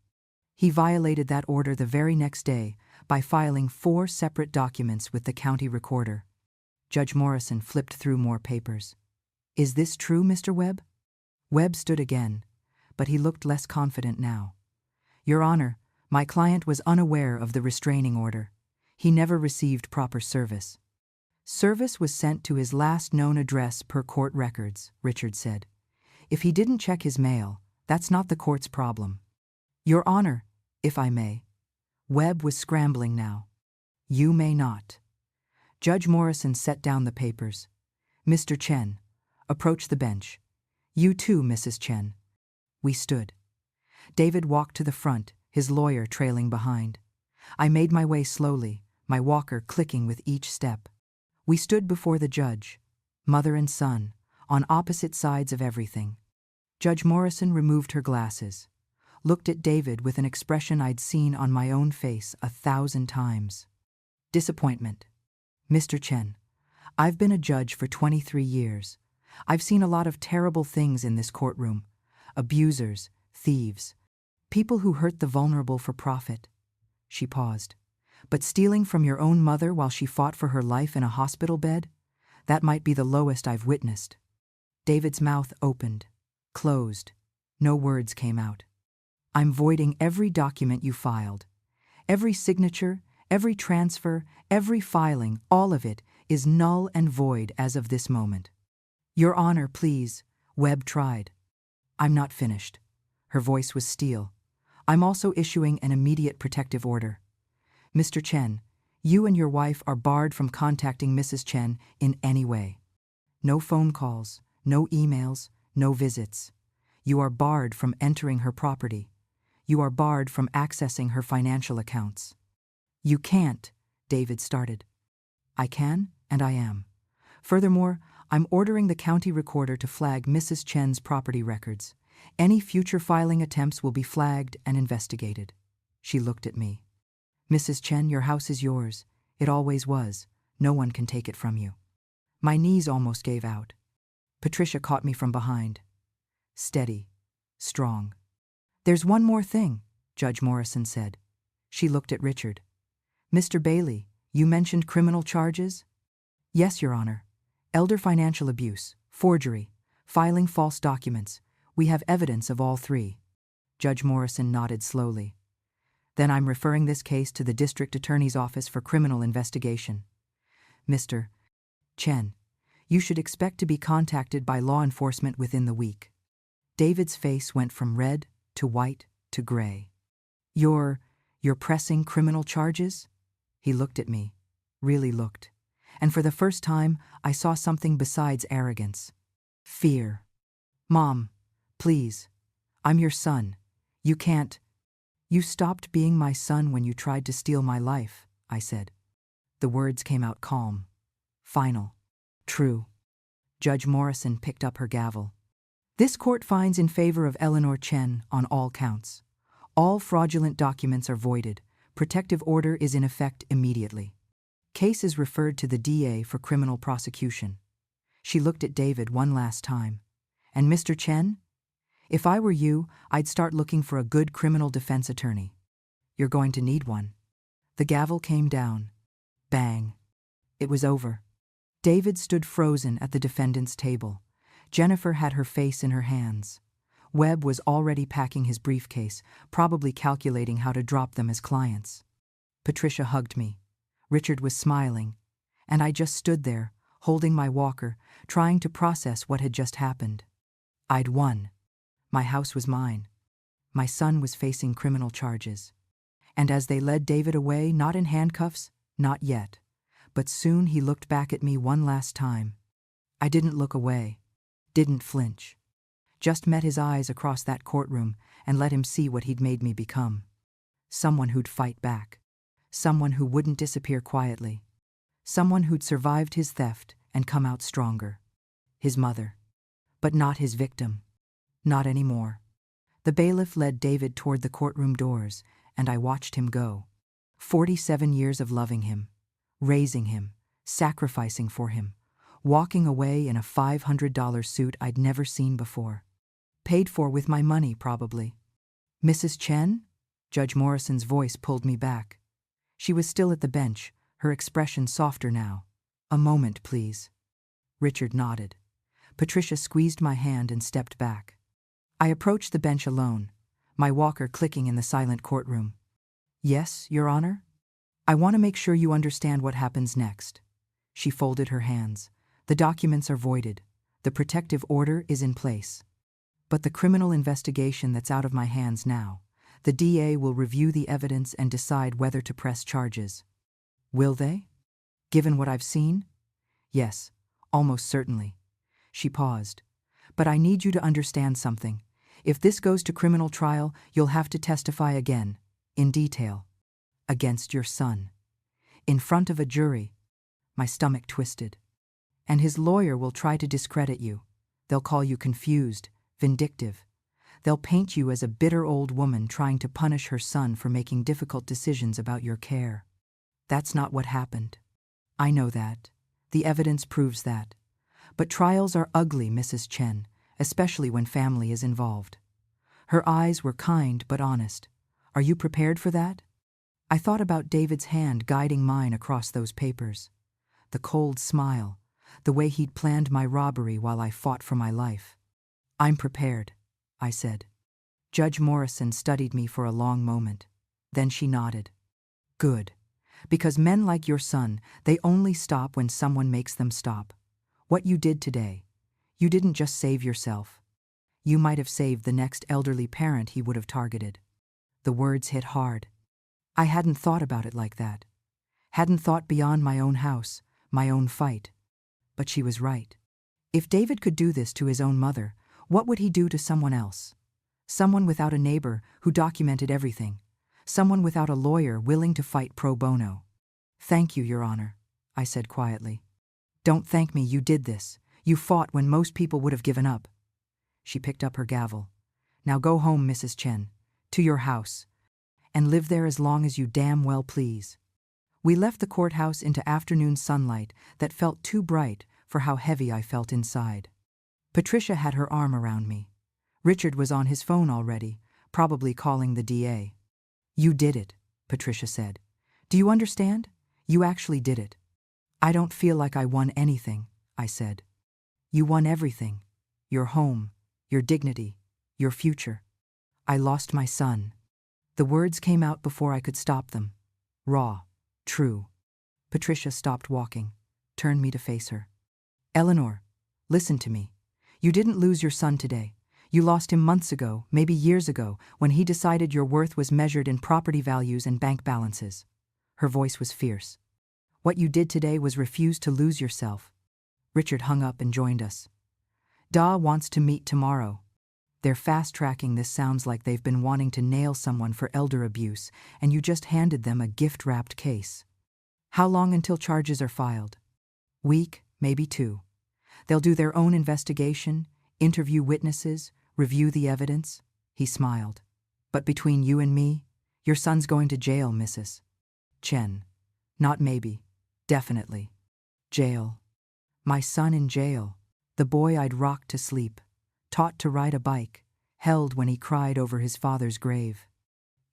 He violated that order the very next day by filing 4 separate documents with the county recorder. Judge Morrison flipped through more papers. Is this true, Mr. Webb? Webb stood again, but he looked less confident now. Your Honor, my client was unaware of the restraining order. He never received proper service. Service was sent to his last known address per court records, Richard said. If he didn't check his mail, that's not the court's problem. Your Honor, if I may. Webb was scrambling now. You may not. Judge Morrison set down the papers. Mr. Chen, approach the bench. You too, Mrs. Chen. We stood. David walked to the front, his lawyer trailing behind. I made my way slowly, my walker clicking with each step. We stood before the judge, mother and son, on opposite sides of everything. Judge Morrison removed her glasses, looked at David with an expression I'd seen on my own face 1,000 times. Disappointment. Mr. Chen, I've been a judge for 23 years. I've seen a lot of terrible things in this courtroom. Abusers, thieves, people who hurt the vulnerable for profit. She paused. But stealing from your own mother while she fought for her life in a hospital bed? That might be the lowest I've witnessed. David's mouth opened, closed. No words came out. I'm voiding every document you filed. Every signature, every transfer, every filing, all of it is null and void as of this moment. Your Honor, please, Webb tried. I'm not finished. Her voice was steel. I'm also issuing an immediate protective order. Mr. Chen, you and your wife are barred from contacting Mrs. Chen in any way. No phone calls, no emails, no visits. You are barred from entering her property. You are barred from accessing her financial accounts. You can't, David started. I can, and I am. Furthermore, I'm ordering the county recorder to flag Mrs. Chen's property records. Any future filing attempts will be flagged and investigated. She looked at me. Mrs. Chen, your house is yours. It always was. No one can take it from you. My knees almost gave out. Patricia caught me from behind. Steady, strong. There's one more thing, Judge Morrison said. She looked at Richard. Mr. Bailey, you mentioned criminal charges? Yes, Your Honor. Elder financial abuse, forgery, filing false documents. We have evidence of all three. Judge Morrison nodded slowly. Then I'm referring this case to the District Attorney's Office for criminal investigation. Mr. Chen, you should expect to be contacted by law enforcement within the week. David's face went from red to white to gray. You're pressing criminal charges? He looked at me, really looked. And for the first time, I saw something besides arrogance. Fear. Mom, please. I'm your son. You can't. You stopped being my son when you tried to steal my life, I said. The words came out calm. Final. True. Judge Morrison picked up her gavel. This court finds in favor of Eleanor Chen on all counts. All fraudulent documents are voided. Protective order is in effect immediately. Case is referred to the DA for criminal prosecution. She looked at David one last time. And Mr. Chen? If I were you, I'd start looking for a good criminal defense attorney. You're going to need one. The gavel came down. Bang. It was over. David stood frozen at the defendant's table. Jennifer had her face in her hands. Webb was already packing his briefcase, probably calculating how to drop them as clients. Patricia hugged me. Richard was smiling. And I just stood there, holding my walker, trying to process what had just happened. I'd won. My house was mine. My son was facing criminal charges. And as they led David away, not in handcuffs, not yet, but soon he looked back at me one last time. I didn't look away, didn't flinch. Just met his eyes across that courtroom and let him see what he'd made me become. Someone who'd fight back. Someone who wouldn't disappear quietly. Someone who'd survived his theft and come out stronger. His mother. But not his victim. Not anymore. The bailiff led David toward the courtroom doors, and I watched him go. 47 years of loving him, raising him, sacrificing for him, walking away in a $500 suit I'd never seen before. Paid for with my money, probably. Mrs. Chen? Judge Morrison's voice pulled me back. She was still at the bench, her expression softer now. A moment, please. Richard nodded. Patricia squeezed my hand and stepped back. I approached the bench alone, my walker clicking in the silent courtroom. Yes, Your Honor? I want to make sure you understand what happens next. She folded her hands. The documents are voided. The protective order is in place. But the criminal investigation that's out of my hands now, the DA will review the evidence and decide whether to press charges. Will they? Given what I've seen? Yes, almost certainly. She paused. But I need you to understand something. If this goes to criminal trial, you'll have to testify again, in detail, against your son. In front of a jury. My stomach twisted. And his lawyer will try to discredit you. They'll call you confused, vindictive. They'll paint you as a bitter old woman trying to punish her son for making difficult decisions about your care. That's not what happened. I know that. The evidence proves that. But trials are ugly, Mrs. Chen, especially when family is involved. Her eyes were kind but honest. Are you prepared for that? I thought about David's hand guiding mine across those papers. The cold smile, the way he'd planned my robbery while I fought for my life. "I'm prepared," I said. Judge Morrison studied me for a long moment. Then she nodded. "Good. Because men like your son, they only stop when someone makes them stop. What you did today, you didn't just save yourself. You might have saved the next elderly parent he would have targeted." The words hit hard. I hadn't thought about it like that. Hadn't thought beyond my own house, my own fight. But she was right. If David could do this to his own mother, what would he do to someone else? Someone without a neighbor who documented everything. Someone without a lawyer willing to fight pro bono. "Thank you, Your Honor," I said quietly. "Don't thank me, you did this. You fought when most people would have given up." She picked up her gavel. "Now go home, Mrs. Chen, to your house, and live there as long as you damn well please." We left the courthouse into afternoon sunlight that felt too bright for how heavy I felt inside. Patricia had her arm around me. Richard was on his phone already, probably calling the DA. "You did it," Patricia said. "Do you understand? You actually did it." "I don't feel like I won anything," I said. "You won everything. Your home, your dignity, your future." "I lost my son." The words came out before I could stop them. Raw, true. Patricia stopped walking, turned me to face her. "Eleanor, listen to me. You didn't lose your son today. You lost him months ago, maybe years ago, when he decided your worth was measured in property values and bank balances." Her voice was fierce. "What you did today was refuse to lose yourself." Richard hung up and joined us. "Da wants to meet tomorrow. They're fast-tracking this. Sounds like they've been wanting to nail someone for elder abuse, and you just handed them a gift-wrapped case. How long until charges are filed?" "Week, maybe 2. They'll do their own investigation, interview witnesses, review the evidence." He smiled. "But between you and me, your son's going to jail, Mrs. Chen. Not maybe. Definitely. Jail. My son in jail. The boy I'd rocked to sleep, taught to ride a bike, held when he cried over his father's grave.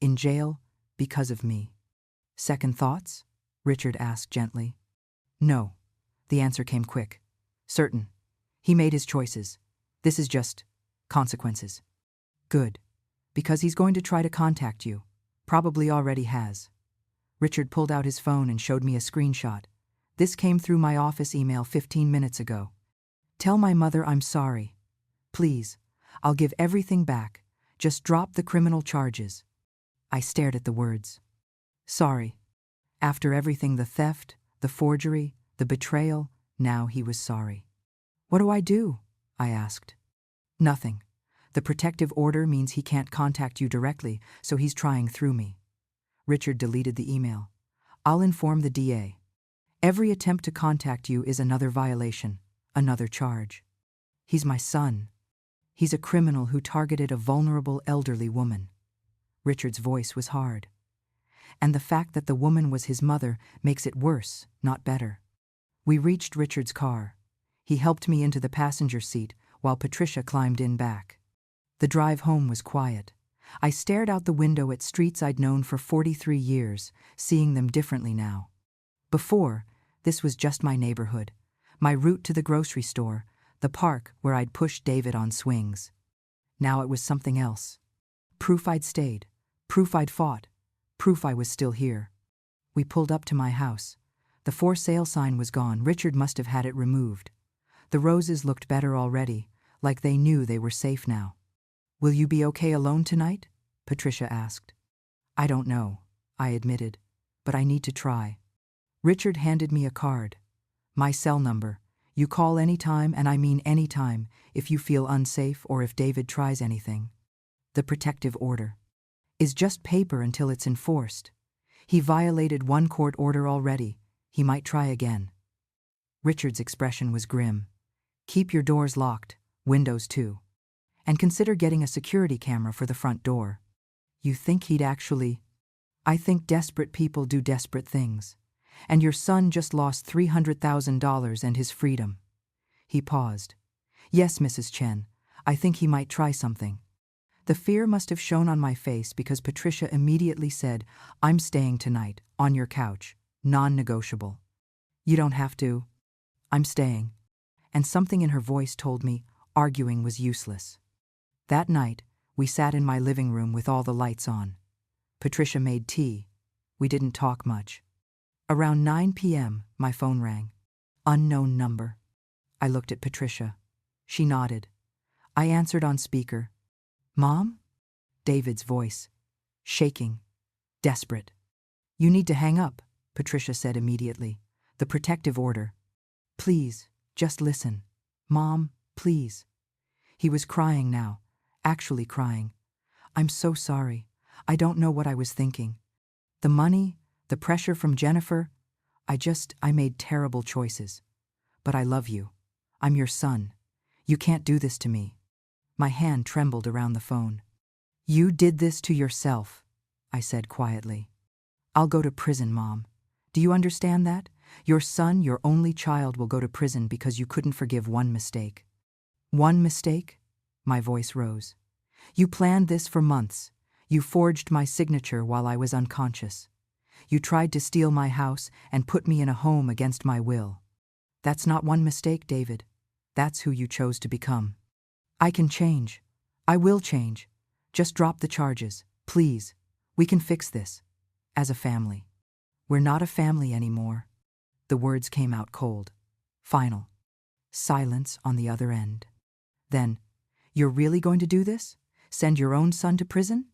In jail because of me." "Second thoughts?" Richard asked gently. "No." The answer came quick. "Certain. He made his choices. This is just consequences." "Good. Because he's going to try to contact you. Probably already has." Richard pulled out his phone and showed me a screenshot. "This came through my office email 15 minutes ago. Tell my mother I'm sorry. Please, I'll give everything back. Just drop the criminal charges." I stared at the words. Sorry. After everything, the theft, the forgery, the betrayal, now he was sorry. "What do I do?" I asked. "Nothing. The protective order means he can't contact you directly, so he's trying through me." Richard deleted the email. "I'll inform the DA. Every attempt to contact you is another violation, another charge. He's my son. He's a criminal who targeted a vulnerable elderly woman." Richard's voice was hard. "And the fact that the woman was his mother makes it worse, not better." We reached Richard's car. He helped me into the passenger seat while Patricia climbed in back. The drive home was quiet. I stared out the window at streets I'd known for 43 years, seeing them differently now. Before, this was just my neighborhood, my route to the grocery store, the park where I'd pushed David on swings. Now it was something else. Proof I'd stayed, proof I'd fought, proof I was still here. We pulled up to my house. The for sale sign was gone. Richard must have had it removed. The roses looked better already, like they knew they were safe now. "Will you be okay alone tonight?" Patricia asked. "I don't know," I admitted, "but I need to try." Richard handed me a card. "My cell number. You call anytime, and I mean anytime, if you feel unsafe or if David tries anything. The protective order is just paper until it's enforced. He violated one court order already. He might try again." Richard's expression was grim. "Keep your doors locked, windows too. And consider getting a security camera for the front door." "You think he'd actually—" "I think desperate people do desperate things. And your son just lost $300,000 and his freedom." He paused. "Yes, Mrs. Chen, I think he might try something." The fear must have shown on my face because Patricia immediately said, "I'm staying tonight, on your couch, non-negotiable." "You don't have to." "I'm staying. and something in her voice told me arguing was useless. That night, we sat in my living room with all the lights on. Patricia made tea. We didn't talk much. Around 9 p.m., my phone rang. Unknown number. I looked at Patricia. She nodded. I answered on speaker. Mom? David's voice. Shaking. Desperate. You need to hang up, Patricia said immediately. The protective order. Please, just listen. Mom, please. He was crying now. Actually crying. I'm so sorry. I don't know what I was thinking. The money, the pressure from Jennifer, I made terrible choices. But I love you. I'm your son. You can't do this to me. My hand trembled around the phone. You did this to yourself, I said quietly. I'll go to prison, Mom. Do you understand that? Your son, your only child, will go to prison because you couldn't forgive one mistake. One mistake? My voice rose. You planned this for months. You forged my signature while I was unconscious. You tried to steal my house and put me in a home against my will. That's not one mistake, David. That's who you chose to become. I can change. I will change. Just drop the charges, please. We can fix this. As a family. We're not a family anymore. The words came out cold. Final. Silence on the other end. Then, you're really going to do this? Send your own son to prison?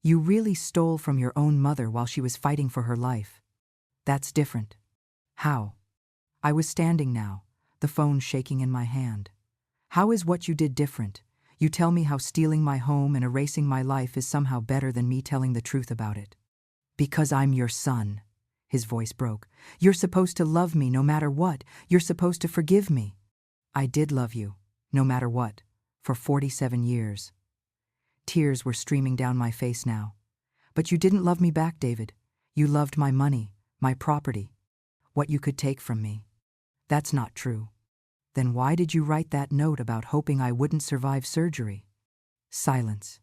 You really stole from your own mother while she was fighting for her life. That's different. How? I was standing now, the phone shaking in my hand. How is what you did different? You tell me how stealing my home and erasing my life is somehow better than me telling the truth about it. Because I'm your son. His voice broke. You're supposed to love me no matter what. You're supposed to forgive me. I did love you, no matter what, for 47 years. Tears were streaming down my face now. But you didn't love me back, David. You loved my money, my property, what you could take from me. That's not true. Then why did you write that note about hoping I wouldn't survive surgery? Silence.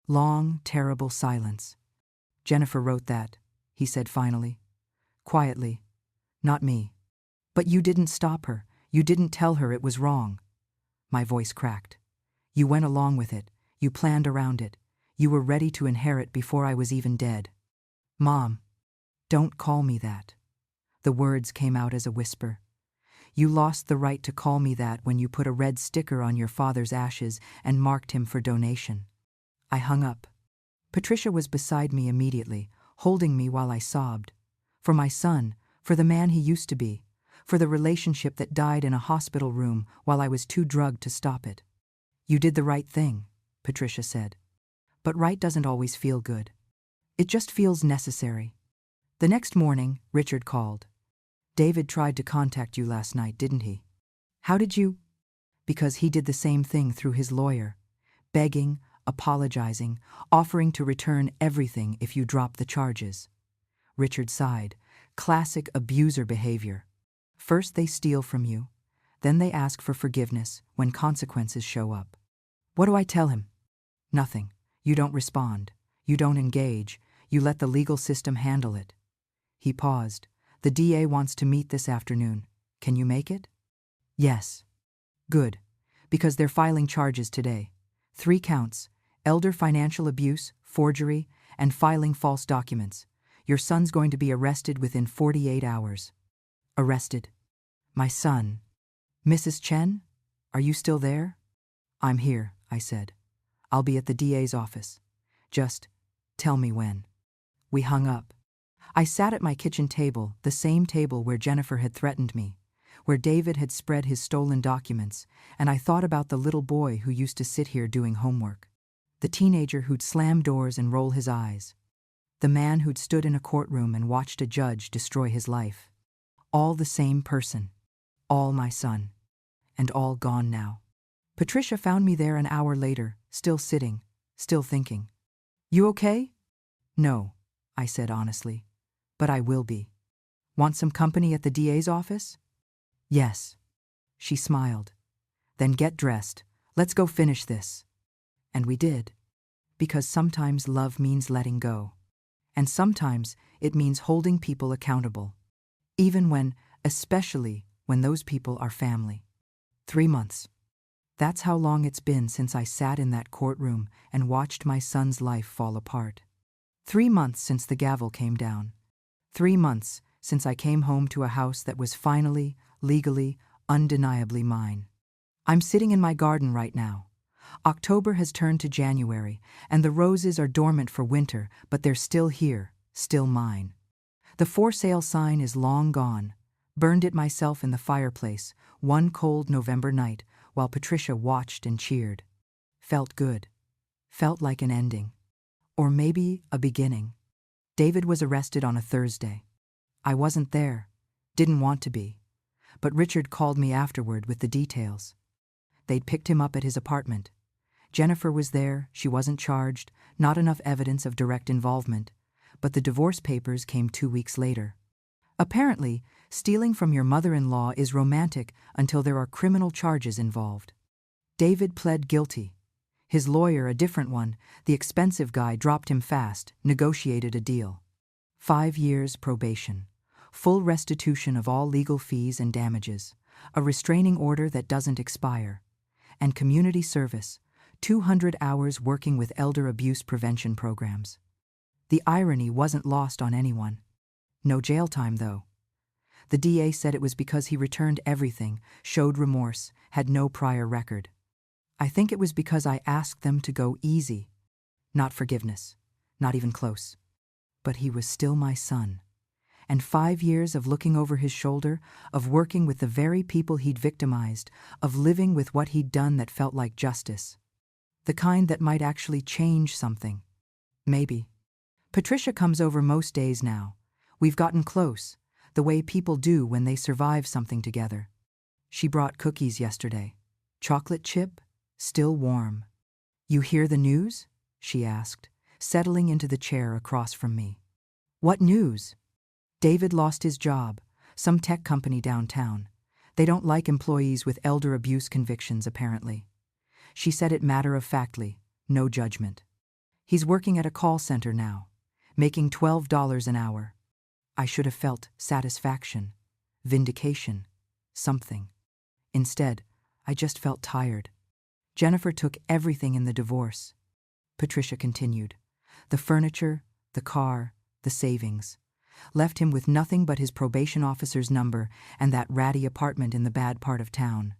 Long, terrible silence. Jennifer wrote that, he said finally. Quietly. Not me. But you didn't stop her. You didn't tell her it was wrong. My voice cracked. You went along with it. You planned around it. You were ready to inherit before I was even dead. Mom, don't call me that. The words came out as a whisper. You lost the right to call me that when you put a red sticker on your father's ashes and marked him for donation. I hung up. Patricia was beside me immediately, holding me while I sobbed. For my son, for the man he used to be, for the relationship that died in a hospital room while I was too drugged to stop it. You did the right thing, Patricia said. But right doesn't always feel good. It just feels necessary. The next morning, Richard called. David tried to contact you last night, didn't he? How did you? Because he did the same thing through his lawyer. Begging, apologizing, offering to return everything if you drop the charges. Richard sighed. Classic abuser behavior. First they steal from you, then they ask for forgiveness when consequences show up. What do I tell him? Nothing. You don't respond. You don't engage. You let the legal system handle it. He paused. The DA wants to meet this afternoon. Can you make it? Yes. Good. Because they're filing charges today. 3 counts: elder financial abuse, forgery, and filing false documents. Your son's going to be arrested within 48 hours. Arrested? My son. Mrs. Chen? Are you still there? I'm here, I said. I'll be at the DA's office. Just tell me when. We hung up. I sat at my kitchen table, the same table where Jennifer had threatened me, where David had spread his stolen documents, and I thought about the little boy who used to sit here doing homework, the teenager who'd slam doors and roll his eyes, the man who'd stood in a courtroom and watched a judge destroy his life. All the same person. All my son. And all gone now. Patricia found me there an hour later, still sitting, still thinking. You okay? No, I said honestly. But I will be. Want some company at the DA's office? Yes. She smiled. Then get dressed. Let's go finish this. And we did. Because sometimes love means letting go. And sometimes it means holding people accountable. Especially when those people are family. 3 months. That's how long it's been since I sat in that courtroom and watched my son's life fall apart. 3 months since the gavel came down. 3 months since I came home to a house that was finally, legally, undeniably mine. I'm sitting in my garden right now. October has turned to January, and the roses are dormant for winter, but they're still here, still mine. The for sale sign is long gone. Burned it myself in the fireplace, one cold November night, while Patricia watched and cheered. Felt good. Felt like an ending. Or maybe a beginning. David was arrested on a Thursday. I wasn't there. Didn't want to be. But Richard called me afterward with the details. They'd picked him up at his apartment. Jennifer was there, she wasn't charged, not enough evidence of direct involvement, but the divorce papers came 2 weeks later. Apparently, stealing from your mother-in-law is romantic until there are criminal charges involved. David pled guilty. His lawyer, a different one, the expensive guy, dropped him fast, negotiated a deal. 5 years probation. Full restitution of all legal fees and damages. A restraining order that doesn't expire. And community service. 200 hours working with elder abuse prevention programs. The irony wasn't lost on anyone. No jail time, though. The DA said it was because he returned everything, showed remorse, had no prior record. I think it was because I asked them to go easy. Not forgiveness, not even close. But he was still my son. And 5 years of looking over his shoulder, of working with the very people he'd victimized, of living with what he'd done that felt like justice. The kind that might actually change something. Maybe. Patricia comes over most days now. We've gotten close, the way people do when they survive something together. She brought cookies yesterday. Chocolate chip, still warm. You hear the news? She asked, settling into the chair across from me. What news? David lost his job, some tech company downtown. They don't like employees with elder abuse convictions, apparently. She said it matter-of-factly, no judgment. He's working at a call center now, making $12 an hour. I should have felt satisfaction, vindication, something. Instead, I just felt tired. Jennifer took everything in the divorce. Patricia continued. The furniture, the car, the savings. Left him with nothing but his probation officer's number and that ratty apartment in the bad part of town.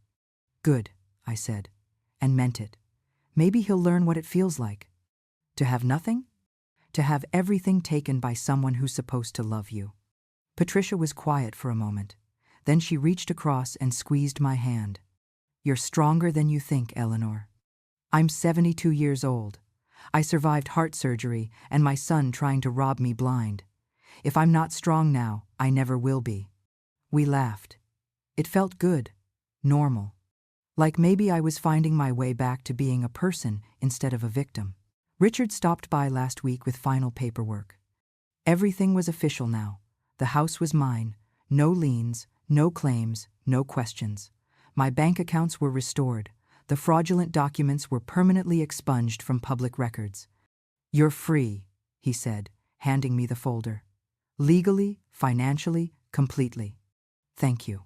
Good, I said, and meant it. Maybe he'll learn what it feels like. To have nothing? To have everything taken by someone who's supposed to love you. Patricia was quiet for a moment. Then she reached across and squeezed my hand. You're stronger than you think, Eleanor. I'm 72 years old. I survived heart surgery and my son trying to rob me blind. If I'm not strong now, I never will be. We laughed. It felt good, normal. Like maybe I was finding my way back to being a person instead of a victim. Richard stopped by last week with final paperwork. Everything was official now. The house was mine. No liens, no claims, no questions. My bank accounts were restored. The fraudulent documents were permanently expunged from public records. You're free, he said, handing me the folder. Legally, financially, completely. Thank you.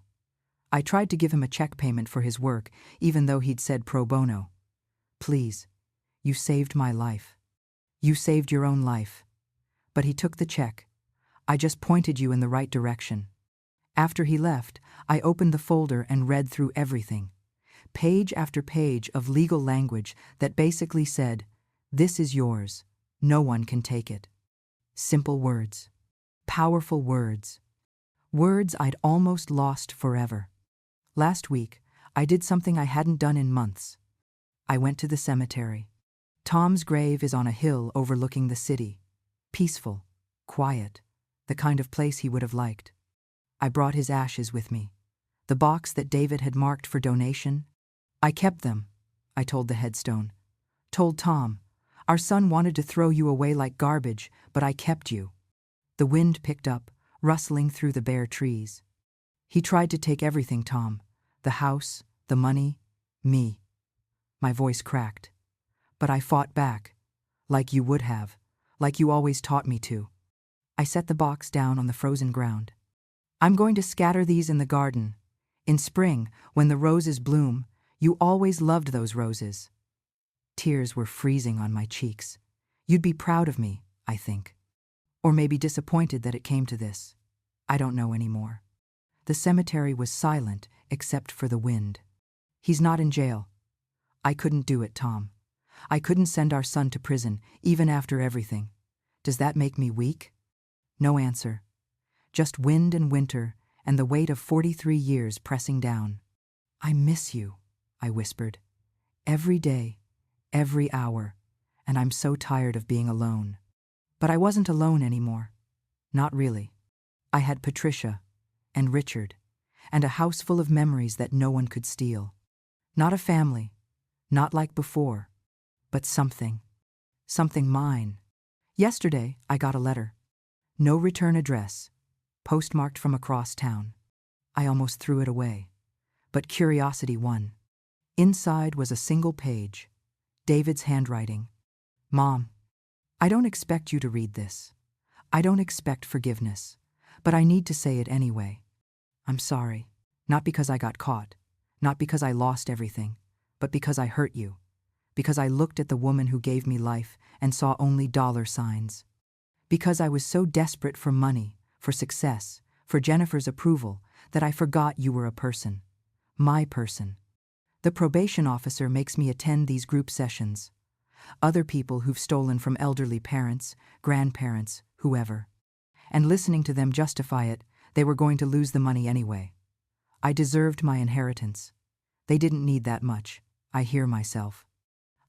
I tried to give him a check payment for his work, even though he'd said pro bono. Please, you saved my life. You saved your own life. But he took the check. I just pointed you in the right direction. After he left, I opened the folder and read through everything. Page after page of legal language that basically said, this is yours. No one can take it. Simple words. Powerful words. Words I'd almost lost forever. Last week, I did something I hadn't done in months. I went to the cemetery. Tom's grave is on a hill overlooking the city. Peaceful, quiet, the kind of place he would have liked. I brought his ashes with me. The box that David had marked for donation. I kept them, I told the headstone. Told Tom, our son wanted to throw you away like garbage, but I kept you. The wind picked up, rustling through the bare trees. He tried to take everything, Tom. The house, the money, me. My voice cracked. But I fought back, like you would have, like you always taught me to. I set the box down on the frozen ground. I'm going to scatter these in the garden. In spring, when the roses bloom, you always loved those roses. Tears were freezing on my cheeks. You'd be proud of me, I think. Or maybe disappointed that it came to this. I don't know anymore. The cemetery was silent except for the wind. He's not in jail. I couldn't do it, Tom. I couldn't send our son to prison, even after everything. Does that make me weak? No answer. Just wind and winter and the weight of 43 years pressing down. I miss you, I whispered. Every day, every hour, and I'm so tired of being alone. But I wasn't alone anymore. Not really. I had Patricia and Richard and a house full of memories that no one could steal. Not a family, not like before, but something mine. Yesterday, I got a letter. No return address, postmarked from across town. I almost threw it away, but curiosity won. Inside was a single page, David's handwriting. Mom, I don't expect you to read this. I don't expect forgiveness, but I need to say it anyway. I'm sorry, not because I got caught, not because I lost everything, but because I hurt you, because I looked at the woman who gave me life and saw only dollar signs, because I was so desperate for money, for success, for Jennifer's approval, that I forgot you were a person, my person. The probation officer makes me attend these group sessions. Other people who've stolen from elderly parents, grandparents, whoever. And listening to them justify it, they were going to lose the money anyway. I deserved my inheritance. They didn't need that much. I hear myself.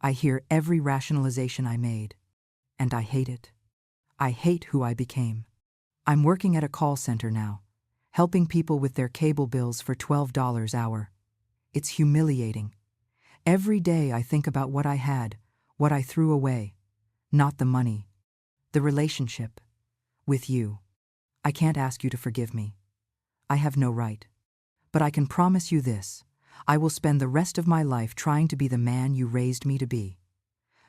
I hear every rationalization I made. And I hate it. I hate who I became. I'm working at a call center now, helping people with their cable bills for $12 an hour. It's humiliating. Every day I think about what I had, what I threw away. Not the money. The relationship. With you. I can't ask you to forgive me. I have no right. But I can promise you this. I will spend the rest of my life trying to be the man you raised me to be.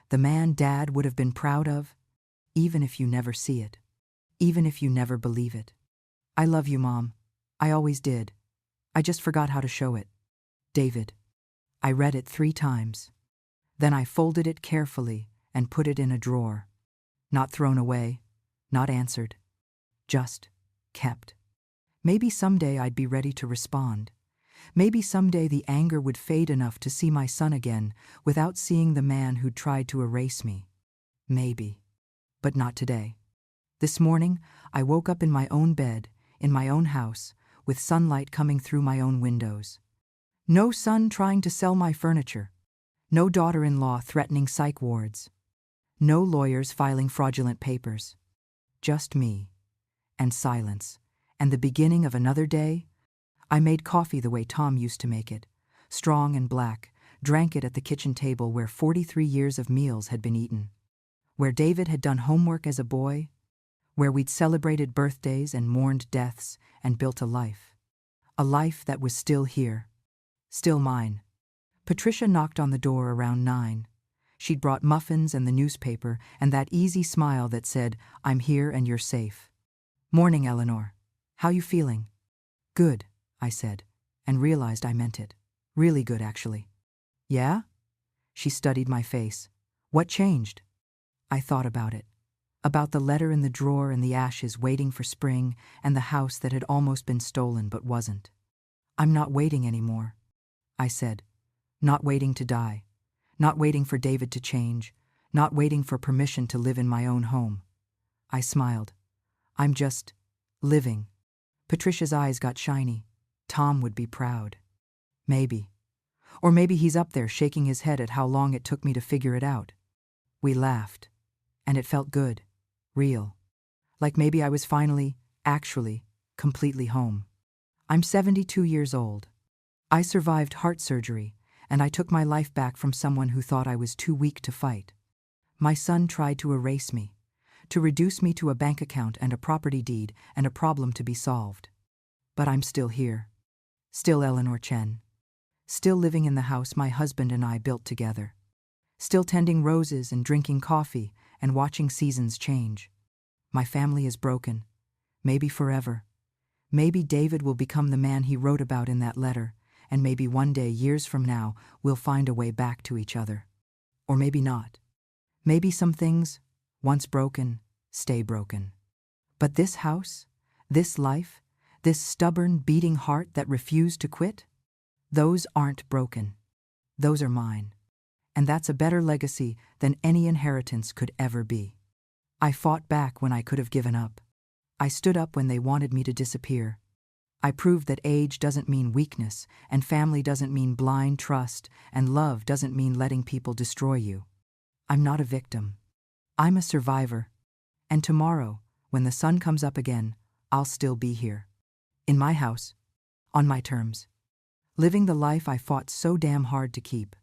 The man Dad would have been proud of, even if you never see it. Even if you never believe it. I love you, Mom. I always did. I just forgot how to show it. David. I read it 3 times. Then I folded it carefully and put it in a drawer. Not thrown away, not answered. Just kept. Maybe someday I'd be ready to respond. Maybe someday the anger would fade enough to see my son again without seeing the man who'd tried to erase me. Maybe. But not today. This morning, I woke up in my own bed, in my own house, with sunlight coming through my own windows. No son trying to sell my furniture. No daughter-in-law threatening psych wards. No lawyers filing fraudulent papers. Just me. And silence. And the beginning of another day. I made coffee the way Tom used to make it, strong and black, drank it at the kitchen table where 43 years of meals had been eaten. Where David had done homework as a boy. Where we'd celebrated birthdays and mourned deaths and built a life. A life that was still here. Still mine. Patricia knocked on the door around 9. She'd brought muffins and the newspaper and that easy smile that said, "I'm here and you're safe." "Morning, Eleanor. How you feeling?" "Good," I said, and realized I meant it. Really good, actually. "Yeah?" She studied my face. "What changed?" I thought about it. About the letter in the drawer and the ashes waiting for spring and the house that had almost been stolen but wasn't. "I'm not waiting anymore," I said. Not waiting to die. Not waiting for David to change. Not waiting for permission to live in my own home. I smiled. "I'm just living." Patricia's eyes got shiny. Tom would be proud. Maybe. Or maybe he's up there shaking his head at how long it took me to figure it out. We laughed. And it felt good. Real. Like maybe I was finally, actually, completely home. I'm 72 years old. I survived heart surgery, and I took my life back from someone who thought I was too weak to fight. My son tried to erase me, to reduce me to a bank account and a property deed and a problem to be solved. But I'm still here. Still Eleanor Chen. Still living in the house my husband and I built together. Still tending roses and drinking coffee and watching seasons change. My family is broken. Maybe forever. Maybe David will become the man he wrote about in that letter, and maybe one day, years from now, we'll find a way back to each other. Or maybe not. Maybe some things, once broken, stay broken. But this house, this life, this stubborn, beating heart that refused to quit, those aren't broken. Those are mine. And that's a better legacy than any inheritance could ever be. I fought back when I could have given up. I stood up when they wanted me to disappear. I proved that age doesn't mean weakness, and family doesn't mean blind trust, and love doesn't mean letting people destroy you. I'm not a victim. I'm a survivor. And tomorrow, when the sun comes up again, I'll still be here. In my house. On my terms. Living the life I fought so damn hard to keep.